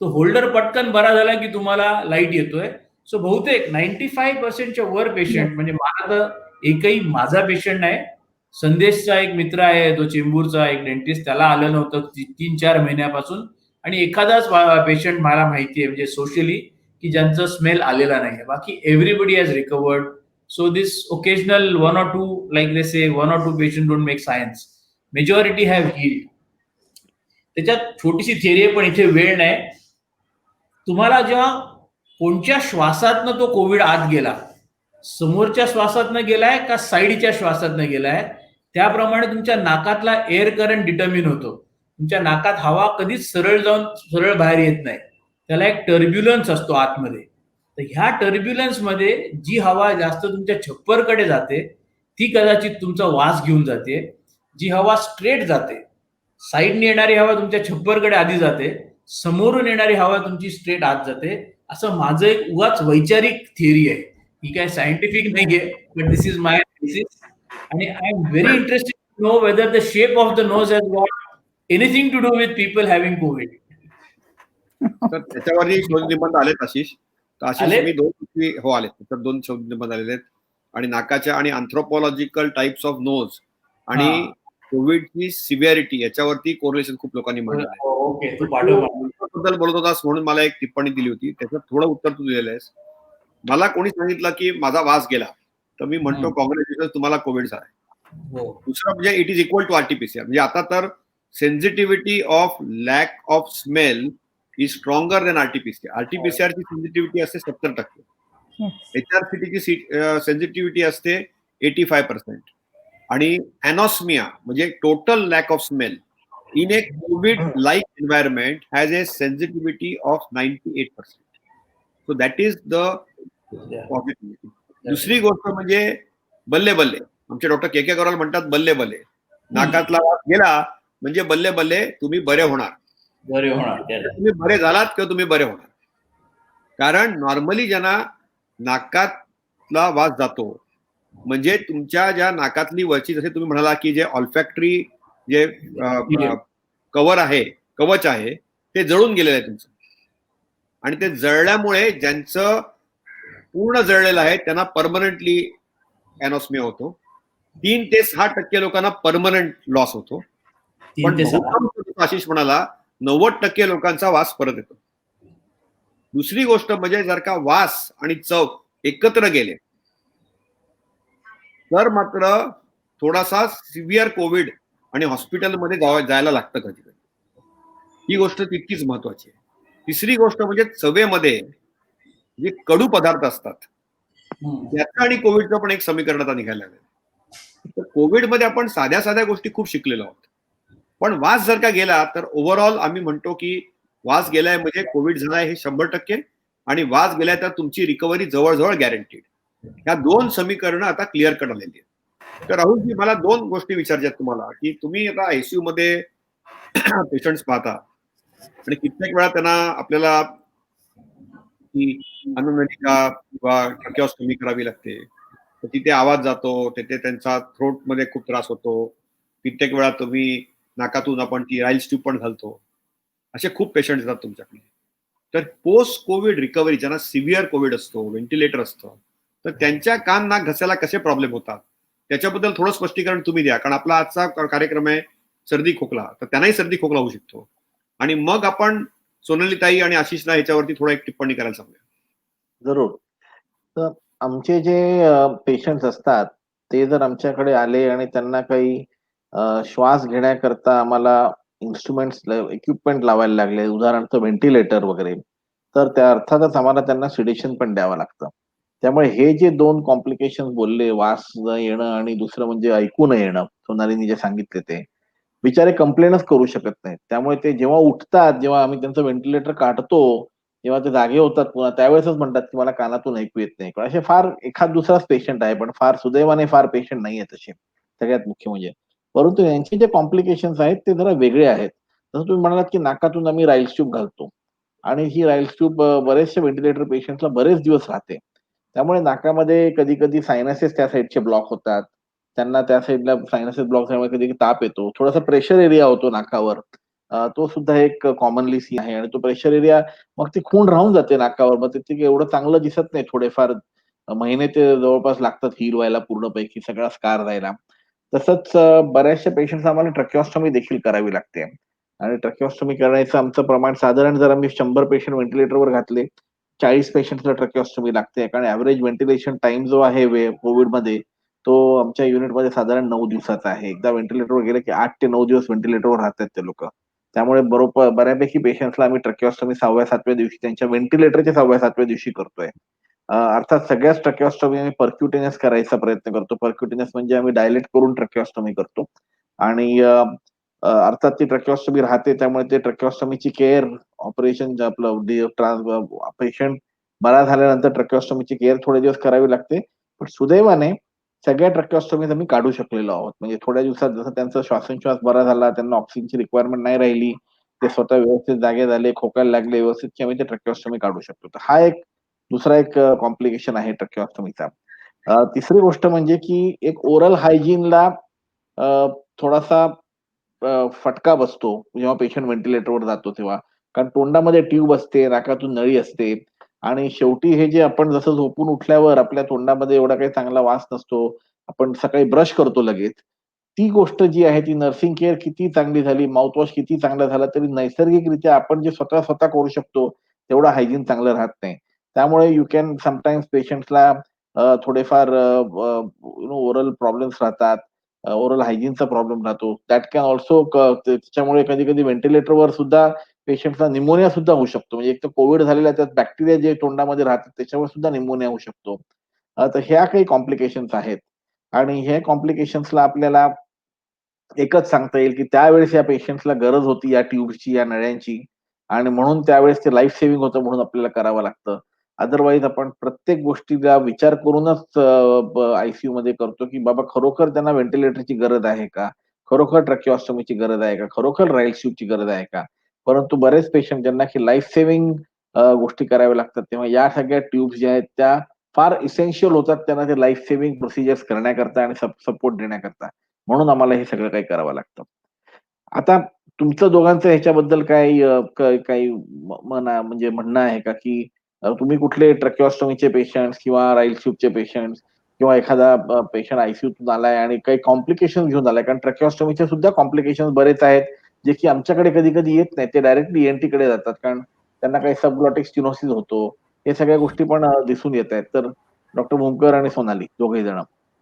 तो होल्डर पटकन बरा झाला की तुम्हाला लाईट येतोय. सो बहुतेक 95% वर पेशंट, म्हणजे मला तर एकही माझा पेशंट नाही, संदेशचा एक मित्र आहे, तो चेंबूरचा एक डेंटिस्ट, त्याला आलं नव्हतं 3-4 महिन्यापासून. आणि एखादाच पेशंट मला माहिती आहे म्हणजे सोशली की ज्यांचं स्मेल आलेला नाही. बाकी everybody has recovered. So this occasional 1 or 2, like they say 1 or 2 patient don't make science. Majority have healed. त्याच्यात छोटीशी थिअरी आहे पण इथे वेळ नाही. तुम्हाला जेव्हा कोणत्या श्वासातनं तो कोविड आत गेला, समोरच्या श्वासातनं गेलाय का साईडच्या श्वासातनं गेलाय, त्याप्रमाणे तुमच्या नाकातला एअर करंट डिटर्मिन होतो. तुमच्या नाकात हवा कधीच सरळ जाऊन सरळ बाहेर येत नाही, त्याला एक टर्ब्युलन्स असतो आतमध्ये. तर ह्या टर्ब्युलन्स मध्ये जी हवा जास्त तुमच्या छप्परकडे जाते ती कदाचित तुमचा वास घेऊन जाते. जी हवा स्ट्रेट जाते, साईडने येणारी हवा तुमच्या छप्परकडे आधी जाते, समोरून येणारी हवा तुमची स्ट्रेट आत जाते. असं माझं एक उगाच वैचारिक थिअरी आहे, ही काय सायंटिफिक नाहीये, but this is my thesis. आणि I am very interested to know whether the shape of the nose has got anything to do with people having covid. तर त्याच्यावरही शोध निबंध आलेत आशिष. तर आशिष आले? मी 2 गोष्टी हो आलेत. तर 2 शोध निबंध आलेले आहेत. आणि नाकाच्या आणि अँथ्रोपॉलॉजिकल टाइप्स ऑफ नोज आणि हा. कोविडची सिव्हिअरिटी याच्यावरती कोरिलेशन खूप लोकांनी मांडलं आहे. ओके, तू पाठव मला. बद्दल बोलत होतास म्हणून मला एक टिप्पणी दिली होती, त्याचं थोडं उत्तर तू दिलेलं आहेस. मला कोणी सांगितलं की माझा वास गेला तर मी म्हणतो कॉंग्रॅच्युलेशन, तुम्हाला कोविड झालाय. हो. दुसरं म्हणजे it is equal to RTPCR. म्हणजे आता तर sensitivity of lack of smell is stronger than RTPCR. RTPCR ची सेन्सिटिव्हिटी असते 70%, एचआरसीटीची सेन्सिटिव्हिटी असते 85%. आणि अॅनॉस्मिया म्हणजे total lack of smell in a COVID like environment has a sensitivity of 98%. So that is the positivity. दुसरी गोष्ट म्हणजे बल्ले बल्ले. आमचे डॉक्टर के के गरवाल म्हणतात बल्ले बल्ले. नाकातला वास गेला म्हणजे बल्ले बल्ले तुम्ही बरे होणार. बरे होणार. तुम्ही बरे झालात किंवा तुम्ही बरे होणार. कारण नॉर्मली ज्यांना नाकातला वास जातो म्हणजे तुमच्या ज्या नाकातली वरची, जसे तुम्ही म्हणाला की जे ऑल्फॅक्टरी जे कव्हर आहे, कवच आहे, ते जळून गेलेलं आहे तुमचं. आणि ते जळल्यामुळे ज्यांचं पूर्ण जळलेलं आहे त्यांना परमनंटली अॅनॉस्मिया होतो. 3 ते 6% लोकांना परमनंट लॉस होतो. पण आशिष म्हणाला 90% लोकांचा वास परत येतो. दुसरी गोष्ट म्हणजे जर का वास आणि चव एकत्र गेले तर मात्र थोडासा सिव्हिअर कोविड आणि हॉस्पिटलमध्ये जायला लागतं कधी कधी. ही गोष्ट तितकीच महत्वाची आहे. तिसरी गोष्ट म्हणजे चवेमध्ये जे कडू पदार्थ असतात त्याचं आणि कोविडचं पण एक समीकरण आता निघायला लागलं. तर कोविडमध्ये आपण साध्या साध्या गोष्टी खूप शिकलेलो आहोत, पण वास जर का गेला तर ओव्हरऑल आम्ही म्हणतो की वास गेलाय म्हणजे कोविड झालाय हे 100%, आणि वास गेलाय तर तुमची रिकव्हरी जवळजवळ गॅरंटीड. ह्या 2 समीकरणं आता क्लिअर कट आलेली आहेत. तर राहुलजी मला 2 गोष्टी विचारायच्या आहेत तुम्हाला, की तुम्ही आता आयसीयू मध्ये पेशंट्स पाहता आणि कित्येक वेळा त्यांना आपल्याला की अनुनलिका किंवा ट्रॅकिओस्टोमी करावी लागते. तर तिथे आवाज जातो, तिथे त्यांचा थ्रोट मध्ये खूप त्रास होतो. कित्येक वेळा तुम्ही नाकातून आपण ती राईल्स ट्यूब पण घालतो. असे खूप पेशंट येतात तुमच्याकडे. तर पोस्ट कोविड रिकव्हरी, ज्यांना सिव्हिअर कोविड असतो, व्हेंटिलेटर असतं, तर त्यांच्या कान नाक घशाला कसे प्रॉब्लेम होतात त्याच्याबद्दल थोडं स्पष्टीकरण तुम्ही द्या. कारण आपला आजचा कार्यक्रम आहे सर्दी खोकला, तर त्यांनाही सर्दी खोकला होऊ शकतो. आणि मग आपण सोनालीताई आणि आशिषला ह्याच्यावरती थोडं एक टिप्पणी करायला सांगूया. जरूर. तर आमचे जे पेशंट्स असतात ते जर आमच्याकडे आले आणि त्यांना काही श्वास घेण्याकरता आम्हाला इन्स्ट्रुमेंट्स इक्विपमेंट लावायला लागले, उदाहरणार्थ व्हेंटिलेटर वगैरे, तर त्या अर्थातच आम्हाला त्यांना सिडेशन पण द्यावं लागतं. त्यामुळे हे जे 2 कॉम्प्लिकेशन्स बोलले, वास न येणं आणि दुसरं म्हणजे ऐकू न येणं, सोनालीनी जे सांगितले ते. बिचारे कंप्लेनच करू शकत नाहीत. त्यामुळे ते जेव्हा उठतात, जेव्हा आम्ही त्यांचं व्हेंटिलेटर काढतो, जेव्हा ते जागे होतात पुन्हा त्यावेळेसच म्हणतात, की मला कानातून ऐकू येत नाही. पण असे फार एखाद दुसराच पेशंट आहे, पण फार सुदैवाने फार पेशंट नाहीयेत असे. सगळ्यात मुख्य म्हणजे. परंतु यांचे जे कॉम्प्लिकेशन्स आहेत ते जरा वेगळे आहेत. जसं तुम्ही म्हणालात, की नाकातून आम्ही राईल्स ट्यूब घालतो आणि ही राईल्स ट्यूब बरेचशे व्हेंटिलेटर पेशंट्सला बरेच दिवस राहते. त्यामुळे नाकामध्ये कधी-कधी सायनसेस त्या साइडचे ब्लॉक होतात. त्यांना त्या साइडला सायनसेस ब्लॉक झाल्यामुळे कधी-कधी ताप येतो. थोडासा प्रेशर एरिया होतो नाकावर. तो सुद्धा एक कॉमनली सीन आहे आणि तो प्रेशर एरिया मग ती खूण राहून जाते नाकावर. मग ते एवढं चांगलं दिसत नाही. थोडेफार महिने ते जवळपास लागतात हील व्हायला पूर्णपैकी सगळा स्कार जायला. तसंच बऱ्याचशा पेशंट्स आम्हाला ट्रॅकिओस्टोमी देखील करावी लागते आणि ट्रॅकिओस्टोमी करायचं आमचं प्रमाण साधारण जर आम्ही 100 पेशंट व्हेंटिलेटरवर घातले, 40 पेशंट्सला ट्रॅकिओस्टोमी लागते. कारण एव्हरेज व्हेंटिलेशन टाईम जो आहे कोव्हिडमध्ये तो आमच्या युनिटमध्ये साधारण 9 दिवसाचा आहे. एकदा व्हेंटिलेटरवर गेले की 8 ते 9 दिवस व्हेंटिलेटरवर राहतात ते लोकं. त्यामुळे बरोबर बऱ्यापैकी पेशंट्सला आम्ही ट्रॅकिओस्टोमी 6व्या-7व्या दिवशी त्यांच्या व्हेंटिलेटरच्या 6व्या-7व्या दिवशी करतोय. अर्थात सगळ्याच ट्रॅकिओस्टोमी आम्ही परक्युटेनियस करायचा प्रयत्न करतो. परक्युटेनियस म्हणजे आम्ही डायलेट करून ट्रॅकिओस्टोमी करतो आणि अर्थात ती ट्रॅकिओस्टोमी राहते त्यामुळे ते ट्रॅकिओस्टोमीची केअर ऑपरेशन आपलं पेशंट बरा झाल्यानंतर ट्रॅकिओस्टोमीची केअर थोडे दिवस करावी लागते. पण सुदैवाने सगळ्या ट्रॅकिओस्टोमीज आम्ही काढू शकलेलो आहोत. म्हणजे थोड्या दिवसात जसं त्यांचा श्वासोच्छवास बरा झाला, त्यांना ऑक्सिजनची रिक्वायरमेंट नाही राहिली, ते स्वतः व्यवस्थित जागे झाले, खोकायला लागले व्यवस्थित की आम्ही ते ट्रॅकिओस्टोमी काढू शकतो. तर हा एक दुसरा एक कॉम्प्लिकेशन आहे ट्रॅकिओस्टोमीचा. तिसरी गोष्ट म्हणजे की एक ओरल हायजीनला थोडासा फटका बसतो जेव्हा पेशंट व्हेंटिलेटरवर जातो तेव्हा. कारण तोंडामध्ये ट्यूब असते, नाकातून नळी असते आणि शेवटी हे जे आपण जसं झोपून उठल्यावर आपल्या तोंडामध्ये एवढा काही चांगला वास नसतो. आपण सकाळी ब्रश करतो लगेच. ती गोष्ट जी आहे ती नर्सिंग केअर किती चांगली झाली, माउथवॉश किती चांगला झाला तरी नैसर्गिकरित्या आपण जे स्वतः करू शकतो, तेवढं हायजीन चांगलं राहत नाही. त्यामुळे यू कॅन समटाईम्स पेशंट्सला थोडेफार ओरल प्रॉब्लेम्स राहतात. ओरल हायजीनचा प्रॉब्लेम राहतो. दॅट कॅन अल्सो त्याच्यामुळे कधी-कधी व्हेंटिलेटरवर सुद्धा पेशंटला निमोनिया सुद्धा होऊ शकतो. म्हणजे एक तर कोव्हिड झालेला त्यात बॅक्टेरिया जे तोंडामध्ये राहतात त्याच्यावर सुद्धा निमोनिया होऊ शकतो. तर ह्या काही कॉम्प्लिकेशन्स आहेत आणि ह्या कॉम्प्लिकेशन्सला आपल्याला एकच सांगता येईल, की त्यावेळेस या पेशंट्सला गरज होती या ट्यूब्सची, या नळ्यांची आणि म्हणून त्यावेळेस ते लाईफ सेव्हिंग होतं म्हणून आपल्याला करावं लागतं. अदरवाईज आपण प्रत्येक गोष्टीला विचार करूनच आयसीयूमध्ये करतो, की बाबा खरोखर त्यांना व्हेंटिलेटरची गरज आहे का? खरोखर ट्रॅकिओस्टोमीची गरज आहे का? खरोखर राईल्स ट्यूबची गरज आहे का? परंतु बरेच पेशंट ज्यांना की लाईफ सेव्हिंग गोष्टी कराव्या लागतात, तेव्हा या सगळ्या ट्यूब्स ज्या आहेत त्या फार इसेन्शियल होतात त्यांना ते लाईफ सेव्हिंग प्रोसिजर्स करण्याकरता आणि सपोर्ट देण्याकरता. म्हणून आम्हाला हे सगळं काही करावं लागतं. आता तुमचं दोघांचं ह्याच्याबद्दल काही काही म्हणजे म्हणणं आहे का, की तुम्ही कुठले ट्रॅकिओस्टोमीचे पेशंट्स किंवा राईल्स ट्यूबचे पेशंट्स किंवा एखादा पेशंट आयसीयूतून आलाय आणि काही कॉम्प्लिकेशन घेऊन आलाय. कारण ट्रॅकिओस्टोमीचे सुद्धा कॉम्प्लिकेशन्स बरेच आहेत, जे की आमच्याकडे कधी-कधी येत नाहीत. ते डायरेक्टली ईएनटीकडे जातात. कारण त्यांना काही सबग्लॉटिक स्टेनोसिस होतो. हे सगळ्या गोष्टी पण दिसून येत आहेत. तर डॉक्टर भूमकर आणि सोनाली दोघेही जण.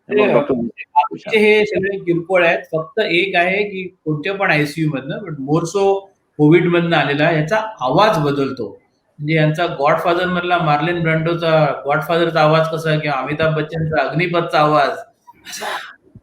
मग डॉक्टर बाकीचे हे सगळे किरकोळ आहेत. फक्त एक आहे की कोणत्या पण आयसीयू मधनं, बट मोर सो कोविड मधनं आलेला याचा आवाज बदलतो. म्हणजे यांचा गॉडफादर मधला मार्लिन ब्रँडोचा गॉडफादरचा आवाज कसा किंवा अमिताभ बच्चनचा अग्निपथचा आवाज असा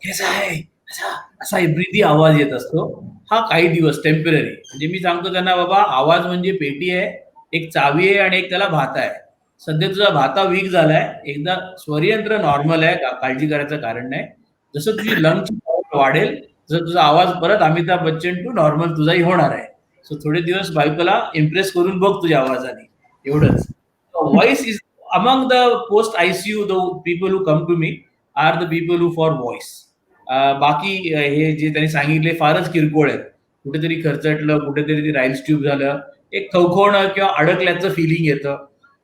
कैसा आहे असा असा ब्रिदी आवाज येत असतो. हा काही दिवस टेम्पररी. म्हणजे मी सांगतो त्यांना बाबा आवाज म्हणजे पेटी आहे, एक चावी आहे आणि एक त्याला भाता आहे. सध्या तुझा भाता वीक झालाय, एकदा स्वरयंत्र नॉर्मल आहे, काळजी करायचं कारण नाही. जसं तुझी लंगची पॉवर वाढेल तसं तुझा आवाज परत अमिताभ बच्चन टू नॉर्मल तुझाही होणार आहे. सो थोडे दिवस बायकोला इम्प्रेस करून बघ तुझ्या आवाजाने, एवढंच. Voice is among the post ICU the people who come to me are the people who for voice. बाकी हे जे त्यांनी सांगितले फारच किरकोळ आहेत. कुठेतरी खर्चटलं, कुठेतरी ते राईल्स ट्यूब झालं, एक खवखवणं किंवा अडकल्याचं फिलिंग येतं.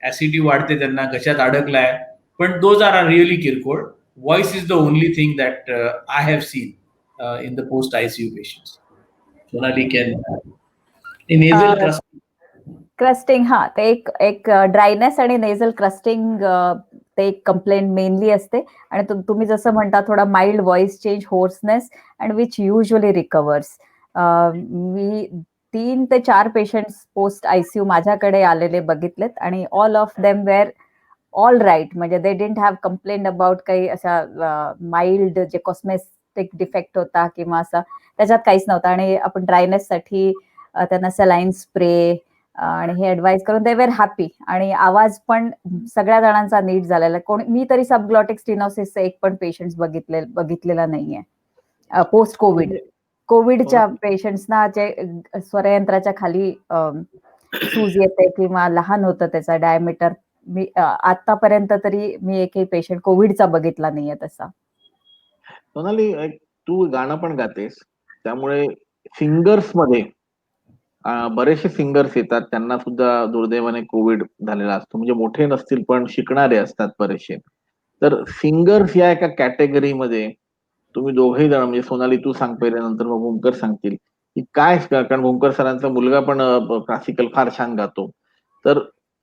ऍसिडिटी वाढते त्यांना, घशात अडकलाय. पण दोज आर रिअली किरकोळ. Voice is the only thing that I have seen in the post ICU patients. Sonali can nasal crust. Crusting ते एक ड्रायनेस आणि नेझल क्रस्टिंग ते एक कंप्लेंट मेनली असते आणि तुम्ही जसं म्हणता थोडा mild voice change, hoarseness and which usually recovers. मी 3 ते 4 पेशंट्स पोस्ट आयसीयू माझ्याकडे आलेले बघितलेत आणि all of them were all right. म्हणजे they didn't have complaint about काही अशा माइल्ड जे कॉस्मेटिक डिफेक्ट होता किंवा असं त्याच्यात काहीच नव्हतं. आणि आपण ड्रायनेससाठी त्यांना सलाईन स्प्रे आणि हे ऍडवाइस करून दे वेर हॅपी. आणि आवाज पण सगळ्या जणांचा नीट झालेला. मी तरी सबग्लॉटिक स्टिनोसिसचा एक पण पेशंट बघितलेला नाहीये पोस्ट कोविड. कोविडच्या पेशंट्सना जे स्वरयंत्राच्या खाली सूज येते किंवा लहान होतं त्याचा डायमीटर, मी आतापर्यंत तरी मी एकही पेशंट कोविडचा बघितला नाहीये तसा. सोनाली, तू गाणं पण गातेस, त्यामुळे सिंगर्स मध्ये बरेचसे सिंगर्स येतात, त्यांना सुद्धा दुर्दैवाने कोविड झालेला असतो. म्हणजे मोठे नसतील पण शिकणारे असतात बरेचसे. तर सिंगर्स या एका कॅटेगरीमध्ये तुम्ही दोघेही जण, म्हणजे सोनाली तू सांग पहिले, नंतर मग भूमकर सांगतील की काय, कारण भूमकर सरांचा मुलगा पण क्लासिकल फार छान गातो. तर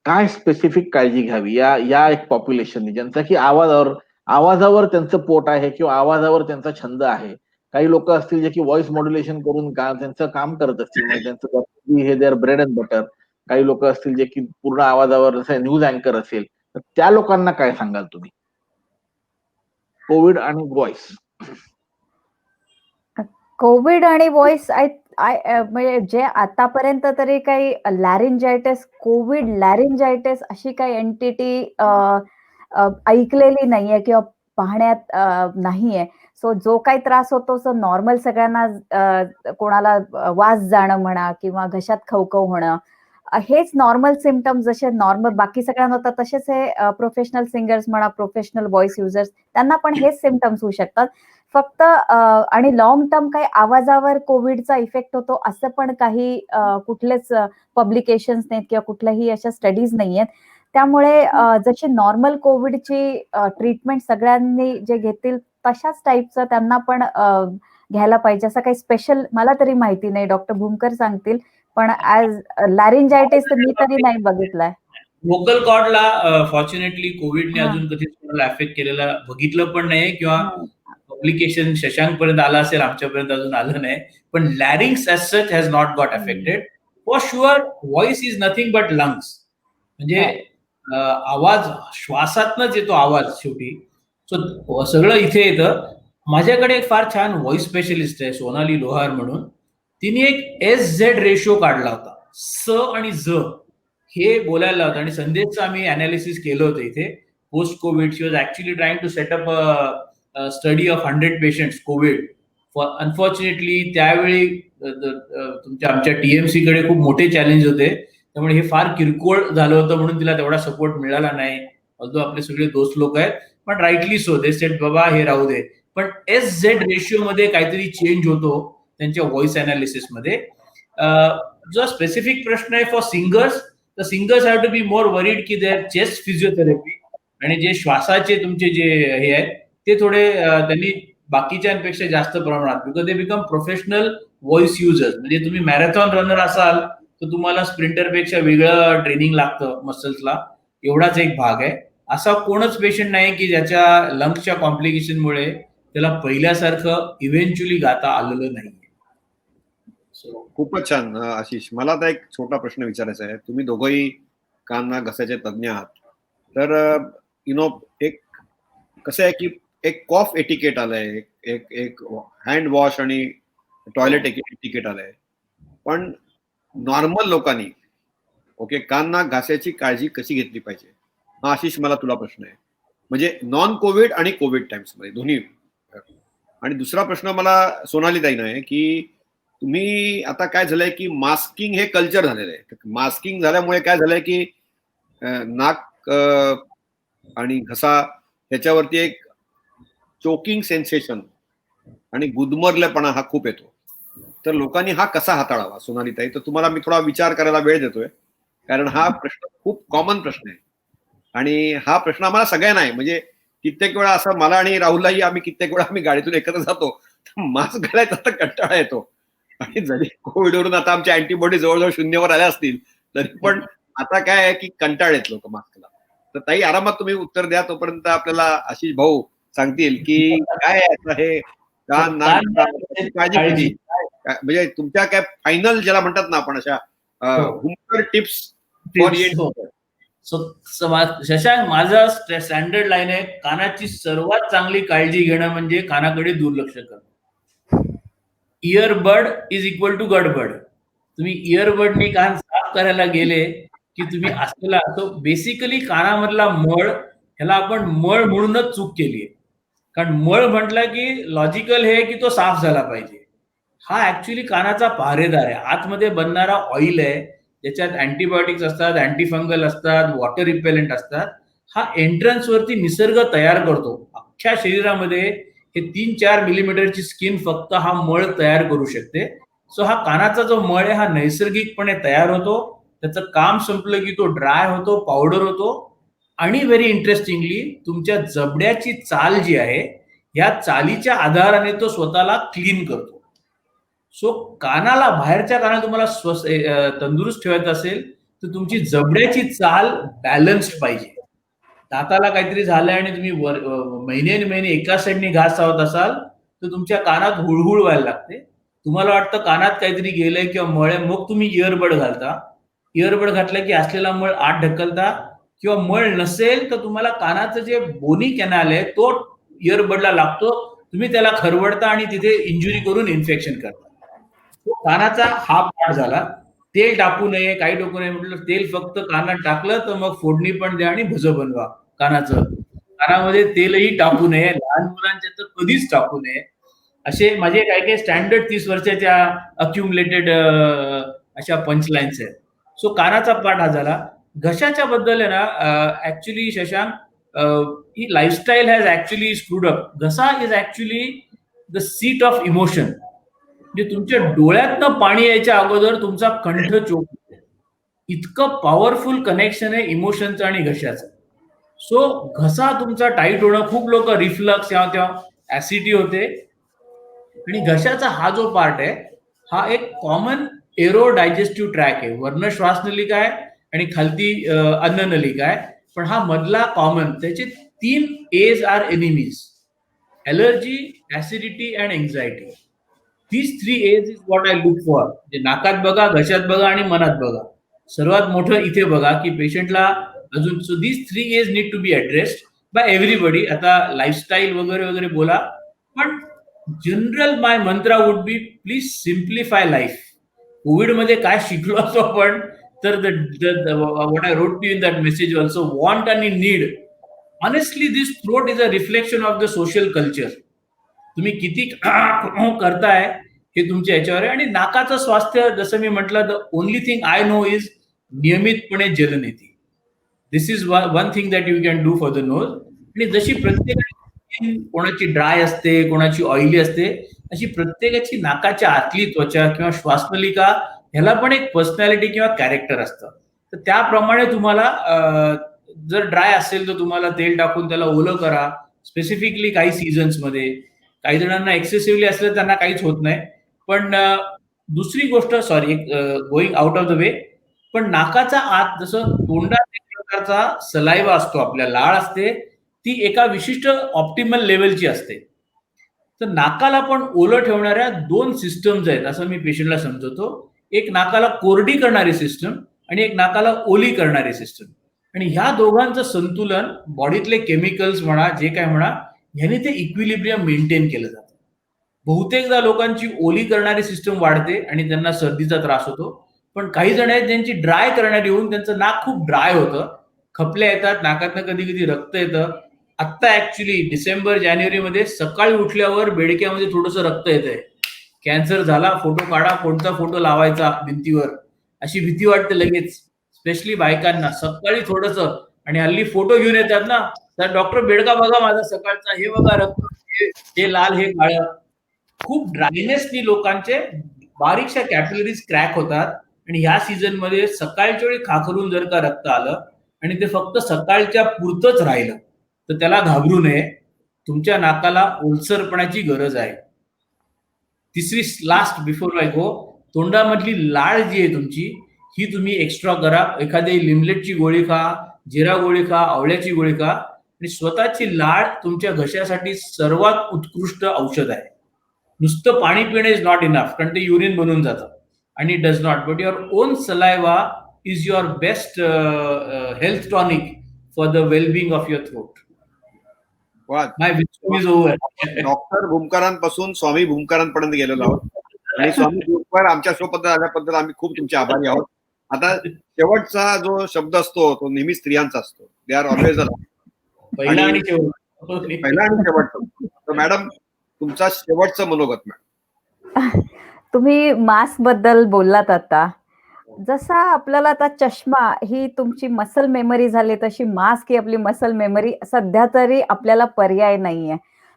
काय स्पेसिफिक काळजी घ्यावी या या एक पॉप्युलेशनने, ज्यांचा की आवाजावर त्यांचं पोट आहे किंवा आवाजावर त्यांचा छंद आहे. काही लोक असतील जे की व्हॉइस मॉड्युलेशन करून त्यांचं काम करत असतील, म्हणजे त्यांचं हे देअर ब्रेड अँड बटर. काही लोक असतील जे की पूर्ण आवाजावर, जसं न्यूज अँकर असेल, तर त्या लोकांना काय सांगाल तुम्ही, कोविड आणि व्हॉइस? कोविड आणि व्हॉइस म्हणजे जे आतापर्यंत तरी काही लॅरिंजायटिस, कोविड लॅरिंजायटिस अशी काही एंटिटी ऐकलेली नाहीये किंवा पाहण्यात नाहीये. सो जो काही त्रास होतो तो नॉर्मल सगळ्यांना, कोणाला वास जाणं म्हणा किंवा घशात खवखव होणं, हेच नॉर्मल सिम्पटम्स जसे नॉर्मल बाकी सगळ्यांना होतात तसेच हे प्रोफेशनल सिंगर्स म्हणा, प्रोफेशनल व्हॉइस युजर्स, त्यांना पण हेच सिम्पटम्स होऊ शकतात. फक्त आणि लॉंग टर्म काही आवाजावर कोविडचा इफेक्ट होतो असं पण काही कुठलेच पब्लिकेशन्स नाहीत किंवा कुठल्याही अशा स्टडीज नाहीयेत. त्यामुळे जशी नॉर्मल कोविडची ट्रीटमेंट सगळ्यांनी जे घेतील तशाच टाईपचं त्यांना पण घ्यायला पाहिजे. असं काही स्पेशल मला तरी माहिती नाही, डॉक्टर भूमकर सांगतील. पण ऍज लॅरिंजायटिस तर मी तरी नाही बघितलाय. व्होकल कॉर्डला फॉर्च्युनेटली कोविडने हा. अजून कधीच कोणाला अफेक्ट केलेला बघितलं पण नाही किंवा नाही. पब्लिकेशन शशांक पर्यंत आला असेल, आमच्यापर्यंत अजून आलं नाही. पण larynx as such has not got affected. For sure voice is nothing but lungs. म्हणजे आवाज श्वासातनच येतो आवाज शेवटी. सो सगळं इथे येतं. माझ्याकडे एक फार छान व्हॉइस स्पेशलिस्ट आहे, सोनाली लोहार म्हणून. तिने एक SZ रेशो काढला होता. स आणि ज हे बोलायला होतं आणि संदेशचं आम्ही अनालिसिस केलं होतं इथे post COVID. She was actually trying to set up study of 100 patients COVID. Unfortunately त्यावेळी आमच्या TMC कडे खूप मोठे चॅलेंज होते, त्यामुळे हे फार किरकोळ झालं होतं म्हणून तिला तेवढा सपोर्ट मिळाला नाही. ऑल्दो आपले सगळे दोस्त लोक आहेत, पण राईटली सो दे सेड बाबा हे राहू दे. पण SZ रेशिओ मध्ये काहीतरी चेंज होतो त्यांच्या व्हॉइस अनालिसिस मध्ये. जो स्पेसिफिक प्रश्न आहे फॉर सिंगर्स, तर singers have to be more worried की देअर चेस्ट फिजिओथेरपी आणि जे श्वासाचे तुमचे जे हे आहेत ते थोडे त्यांनी बाकीच्यांपेक्षा जास्त प्रमाणात, because they become professional voice users. म्हणजे तुम्ही मॅरेथॉन रनर असाल तर तुम्हाला स्प्रिंटरपेक्षा वेगळं ट्रेनिंग लागतं मसल्सला, एवढाच एक भाग आहे. असा कोणच पेशंट नाही की ज्याच्या लंग्सच्या कॉम्प्लिकेशनमुळे त्याला पहिल्यासारखं इव्हेंच्युअली गाता आलेलं नाही. खूपच छान आशिष. मला आता एक छोटा प्रश्न विचारायचा आहे. तुम्ही दोघंही कान नाक घशाचे तज्ज्ञ आहात, तर एक कसं आहे की एक कॉफ एटिकेट आलंय, एक हँड वॉश आणि टॉयलेट एटिकेट आलंय. पण नॉर्मल लोकांनी ओके कान नाक घासायची काळजी कशी घेतली पाहिजे, हा आशिष मला तुला प्रश्न आहे. म्हणजे नॉन कोविड आणि कोविड टाइम्स मध्ये दोन्ही. आणि दुसरा प्रश्न मला सोनाली ताईंना आहे की तुम्ही आता काय झालंय की मास्किंग हे कल्चर झालेलं आहे. मास्किंग झाल्यामुळे काय झालंय की नाक आणि घसा ह्याच्यावरती एक चोकिंग सेन्सेशन आणि गुदमरलेपणा हा खूप येतो. तर लोकांनी हा कसा हाताळावा सोनाली ताई? तर तुम्हाला मी थोडा विचार करायला वेळ देतोय, कारण हा प्रश्न खूप कॉमन प्रश्न आहे आणि हा प्रश्न आम्हाला सगळ्यांना आहे. म्हणजे कित्येक वेळा असं मला आणि राहुललाही, आम्ही कित्येक वेळा आम्ही गाडीतून एकत्र जातो, मास्क घालायचा तर कंटाळा येतो. आणि जरी कोविडवरून आता आमच्या अँटीबॉडी जवळजवळ 0वर आल्या असतील तरी पण आता काय आहे की कंटाळ येत लोक मास्कला. तर ताई आरामात तुम्ही उत्तर द्या, तोपर्यंत आपल्याला आशिष भाऊ सांगतील की काय आहे आता हे कान नाक घसा, काळजी किती म्हणजे तुमच्या काय फायनल ज्याला म्हणतात ना आपण अशा टिप्स फॉर शशांक, माझा स्टँडर्ड लाईन आहे, कानाची सर्वात चांगली काळजी घेणं म्हणजे कानाकडे दुर्लक्ष करणं. इयरबड इज इक्वल टू गडबड. तुम्ही इयरबडनी कान साफ करायला गेले की तुम्ही असलेला तो बेसिकली कानामधला मळ, ह्याला आपण मळ म्हणूनच चूक केली आहे. कारण मळ म्हटलं की लॉजिकल हे की तो साफ झाला पाहिजे. हा ऍक्च्युली कानाचा पहारेदार आहे. आतमध्ये बनणारा ऑइल आहे, ज्याच्यात अँटीबायोटिक्स असतात, अँटीफंगल असतात, वॉटर रिपेलेंट असतात. हा एंट्रन्स वरती निसर्ग तयार करतो. अख्ख्या शरीरामध्ये हे 3-4 मिलीमीटरची स्किन फक्त हा मळ तयार करू शकते. सो हा कानाचा जो मळ आहे हा नैसर्गिकपणे तयार होतो. त्याचं काम संपलं की तो ड्राय होतो, पावडर होतो. आणि व्हेरी इंटरेस्टिंगली तुमच्या जबड्याची चाल जी आहे, या चालीच्या आधाराने तो स्वतःला क्लीन करतो. सो कानाला, बाहेरच्या कानाला तुम्हाला तंदुरुस्त ठेवायचं असेल तर तुमची जबड्याची चाल बॅलन्स्ड पाहिजे. दाताला काहीतरी झालंय आणि तुम्ही महिने एका साईडने घास चावत असाल तर तुमच्या कानात हुळहुळ व्हायला लागते. तुम्हाला वाटतं कानात काहीतरी गेलंय किंवा मळ आहे, मग तुम्ही इयरबड घालता. इयरबड घातला की असलेला मळ आत ढकलता, किंवा मळ नसेल तर तुम्हाला कानाचं जे बोनी कॅनाल आहे तो इयरबडला लागतो. तुम्ही त्याला खरवडता आणि तिथे इंजुरी करून इन्फेक्शन करता. कानाचा हा पार्ट झाला. तेल टाकू नये, काही टाकू नये म्हटलं, तेल फक्त कानात टाकलं तर मग फोडणी पण द्या आणि भज बनवा कानाचं. कानामध्ये तेलही टाकू नये, लहान मुलांच्या तर कधीच टाकू नये. असे माझे काही स्टँडर्ड 30 वर्षाच्या अक्युमुलेटेड अशा पंचलाईन्स आहेत. सो कानाचा पार्ट हा झाला. घशाच्या बद्दल आहे ना, ऍक्च्युली शशांक, ही lifestyle has actually screwed up. घसा is actually the seat of emotion. म्हणजे तुमच्या डोळ्यातनं पाणी यायच्या अगोदर तुमचा कंठ चोक होतो. इतकं पॉवरफुल कनेक्शन आहे इमोशनचं आणि घशाचं. सो घसा तुमचा टाईट होणं, खूप लोक रिफ्लक्स या ऍसिडिटी होते. आणि घशाचा हा जो पार्ट आहे हा एक कॉमन एरो डायजेस्टिव्ह ट्रॅक आहे. वर्ण श्वासनलिका आहे आणि खालती अन्ननलिका आहे. पण हा मधला कॉमन, त्याचे 3 A's are enemies: allergy, acidity and anxiety. These 3 A's is what I look for. म्हणजे नाकात बघा, घशात बघा आणि मनात बघा. सर्वात मोठं इथे बघा की पेशंटला अजून. So these 3 A's need to be addressed by everybody. आता लाईफस्टाईल वगैरे वगैरे बोला, पण general my Mantra would be please simplify life. Covid मध्ये काय शिकलो असतो आपण तर what I wrote to you in that message also, want आणि need. Honestly, this throat is a reflection of the social culture. तुम्ही किती करताय हे तुमच्या याच्यावर आहे. आणि नाकाचं स्वास्थ्य, जसं मी म्हटलं, the only thing I know is नियमितपणे जलनेती. This is one thing that you can do for the nose. आणि जशी प्रत्येकाची, कोणाची ड्राय असते, कोणाची ऑइली असते, अशी प्रत्येकाची नाकाच्या आतली त्वचा किंवा श्वासनलिका ह्याला पण एक पर्सनॅलिटी किंवा कॅरेक्टर असतं. तर त्याप्रमाणे तुम्हाला जर ड्राय असेल तर तुम्हाला तेल टाकून त्याला ओलं करा. स्पेसिफिकली काही सीझन्स मध्ये. काही जणांना एक्सेसिव्हली असलं त्यांना काहीच होत नाही. पण दुसरी गोष्ट, sorry, going out of the way, पण नाकाचा आत जसं तोंडात एक प्रकारचा सलाइवा असतो, आपल्या लाळ असते, ती एका विशिष्ट ऑप्टिमल लेवलची असते. तर नाकाला पण ओलं ठेवणाऱ्या 2 सिस्टम्स आहेत असं मी पेशंटला समजवतो. एक नाकाला कोरडी करणारी सिस्टम आणि एक नाकाला ओली करणारी सिस्टम. आणि ह्या दोघांचं संतुलन, बॉडीतले केमिकल्स म्हणा, जे काय म्हणा, ह्याने ते इक्विलिब्रियम मेंटेन केलं जातं. बहुतेकदा लोकांची ओली करणारी सिस्टम वाढते आणि त्यांना सर्दीचा त्रास होतो. पण काही जण आहेत ज्यांची ड्राय करणारी होऊन त्यांचं नाक खूप ड्राय होतं, खपल्या येतात, नाकातनं कधी कधी रक्त येतं. आत्ता ऍक्च्युली डिसेंबर जानेवारीमध्ये सकाळी उठल्यावर बेडक्यामध्ये थोडंसं रक्त येतंय. कॅन्सर झाला, फोटो काढा, कोणता फोटो लावायचा भिंतीवर, अशी भीती वाटते लगेच, स्पेशली बायकांना. सकाळी थोडंसं, आणि हल्ली फोटो घेऊन येतात ना, तर डॉक्टर बेडका बघा माझा सकाळचा, हे बघा रक्त, हे लाल, हे काळं. खूप ड्रायनेसनी लोकांचे बारीकशा कॅपिलरीज क्रॅक होतात. आणि ह्या सीझन मध्ये सकाळच्या वेळी खाकरून जर का रक्त आलं आणि ते फक्त सकाळच्या पुरतच राहिलं तर त्याला घाबरू नये. तुमच्या नाकाला ओलसरपणाची गरज आहे. तिसरी, लास्ट बिफोर आय गो, तोंडामधली लाळ जी आहे तुमची, ही तुम्ही एक्स्ट्रा करा. एखादी लिमलेटची गोळी खा, जिरा गोळी खा, आवळ्याची गोळी खा, आणि स्वतःची लाळ तुमच्या घशासाठी सर्वात उत्कृष्ट औषध आहे. नुसतं पाणी पिणं इज नॉट इनफ, कारण ते युरिन बनून जातं आणि does not, but your own saliva is your best health tonic for the wellbeing of your throat. वा. My wisdom is over. Doctor भूमकरांपासून स्वामी भूमकरांपर्यंत गेलेलो आहोत आणि स्वामी भूमकर आमच्या शो पद्धत आल्याबद्दल आम्ही खूप तुमचे आभारी आहोत. आता शेवटचा जो शब्द असतो तो नेहमी स्त्रियांचा असतो. दे आर ऑलवेज पहिला आणि शेवट. पहिला आणि शेवटचा. तर मॅडम, तुमचा शेवटचं मनोगत मॅडम. तुम्ही मास्क बद्दल बोललात आता. जसा आपल्याला आता चष्मा ही तुमची मसल मेमरी झाली, तशी मास्क ही आपली मसल मेमरी. सध्या तरी आपल्याला पर्याय नाहीये.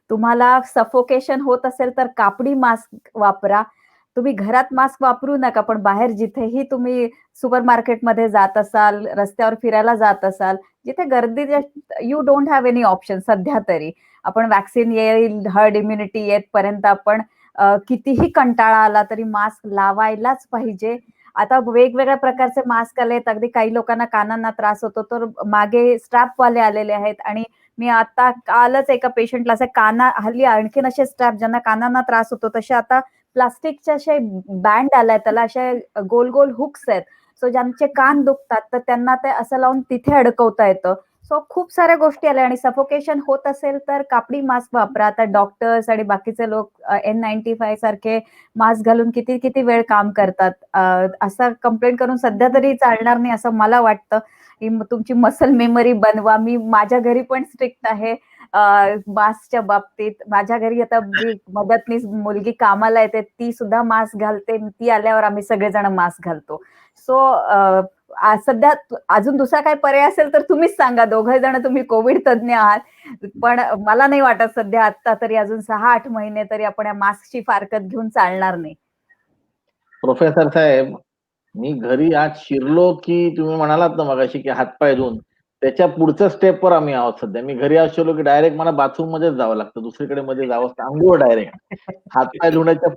तुम्हाला सफोकेशन होत असेल तर कापडी मास्क वापरा. तुम्ही घरात मास्क वापरू नका, पण बाहेर जिथेही तुम्ही सुपरमार्केटमध्ये जात असाल, रस्त्यावर फिरायला जात असाल, जिथे गर्दी, you don't have any option सध्या तरी. आपण वॅक्सिन येईल, हर्ड इम्युनिटी येतपर्यंत आपण कितीही कंटाळा आला तरी मास्क लावायलाच पाहिजे. आता वेगवेगळ्या प्रकारचे मास्क आलेत. अगदी काही लोकांना कानांना त्रास होतो, तर मागे स्ट्रॅपवाले आलेले आहेत. आणि मी आता कालच एका पेशंटला असे हल्ली आणखीन असे स्ट्रॅप ज्यांना कानांना त्रास होतो तसे आता प्लास्टिकचे असे बँड आलाय, त्याला असे गोल गोल हुक्स आहेत. सो ज्यांचे कान दुखतात तर त्यांना ते असं लावून तिथे अडकवता येतं. सो खूप साऱ्या गोष्टी आल्या. आणि सफोकेशन होत असेल तर कापडी मास्क वापरा. आता डॉक्टर्स आणि बाकीचे लोक N95 सारखे मास्क घालून किती किती वेळ काम करतात. असं कंप्लेंट करून सध्या तरी चालणार नाही असं मला वाटतं. तुमची मसल मेमरी बनवा. मी माझ्या घरी पण स्ट्रिक्ट आहे मास्कच्या बाबतीत. माझ्या घरी आता जी मदतनीस मुलगी कामाला येते ती सुद्धा मास्क घालते. ती आल्यावर आम्ही सगळेजण मास्क घालतो. सो सध्या अजून दुसरा काय पर्याय असेल तर तुम्हीच सांगा. दोघे जण तुम्ही कोविड तज्ञ आहात, पण मला नाही वाटत सध्या आता तरी अजून 6-8 महिने तरी आपण या मास्कची फारकत घेऊन चालणार नाही. प्रोफेसर साहेब, मी घरी आज शिरलो की तुम्ही म्हणालात ना मगाशी की हातपाय धुवून, त्याच्या पुढच्या स्टेपवर आम्ही आहोत सध्या. मी घरी आज शिरलो की डायरेक्ट मला बाथरूम मध्येच जावं लागतं, दुसरीकडे मध्ये जावं लागतं, अंघोळ डायरेक्ट. हातपाय धुण्याच्या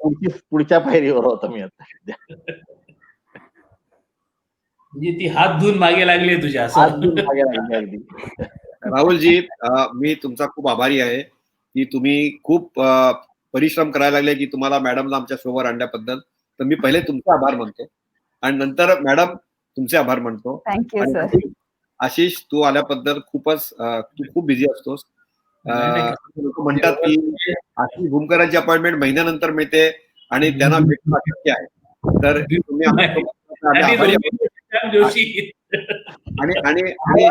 पुढच्या पायरीवर होतो मी आता सध्या. म्हणजे ती हात धुवून मागे लागली तुझ्या हात असं. धुवून मागे लागली अगदी. राहुलजी, मी तुमचा खूप आभारी आहे की तुम्ही खूप परिश्रम करायला लागले की तुम्हाला मॅडमला आमच्या शोवर आणल्याबद्दल. तर मी पहिले तुमचे आभार मानतो आणि नंतर मॅडम तुमचे आभार मानतो. Thank you sir. आणि आशिष, तू आल्याबद्दल तू खूप बिझी असतोस. लोक म्हणतात की आशिष भूमकरांची अपॉइंटमेंट महिन्यानंतर मिळते आणि त्यांना भेटणं अशक्य आहे. तर तुम्ही आमच्यासोबत आम्ही आभारी आहोत. जोशी आणि आणि आणि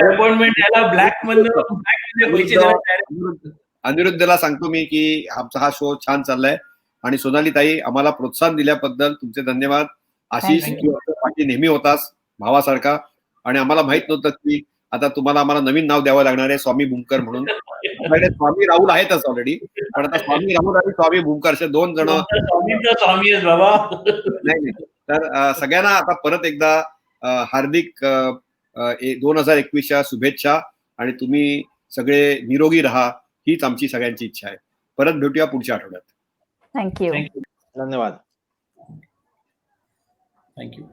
अपॉइंटमेंट याला ब्लॅक मध्ये पैसे द्यायला तयार आहे. अनिरुद्धला सांगतो मी की आमचा हा शो छान चाललाय आणि सोनाली ताई, आम्हाला प्रोत्साहन दिल्याबद्दल तुमचे धन्यवाद. आशिष, Thank तू आमच्या पाठी नेहमी होतास भावासारखा, आणि आम्हाला माहित नव्हतं की आता तुम्हाला आम्हाला नवीन नाव द्यावं लागणार आहे, स्वामी भूमकर म्हणून. आपल्याकडे स्वामी राहुल आहेतच ऑलरेडी, पण आता स्वामी राहुल आणि स्वामी भूमकर असे 2 जण. स्वामी आहे बाबा. नाही. तर सगळ्यांना आता परत एकदा हार्दिक 2021च्या शुभेच्छा, आणि तुम्ही सगळे निरोगी राहा हीच आमची सगळ्यांची इच्छा आहे. परत भेटूया पुढच्या आठवड्यात. थँक्यू. धन्यवाद. थँक्यू.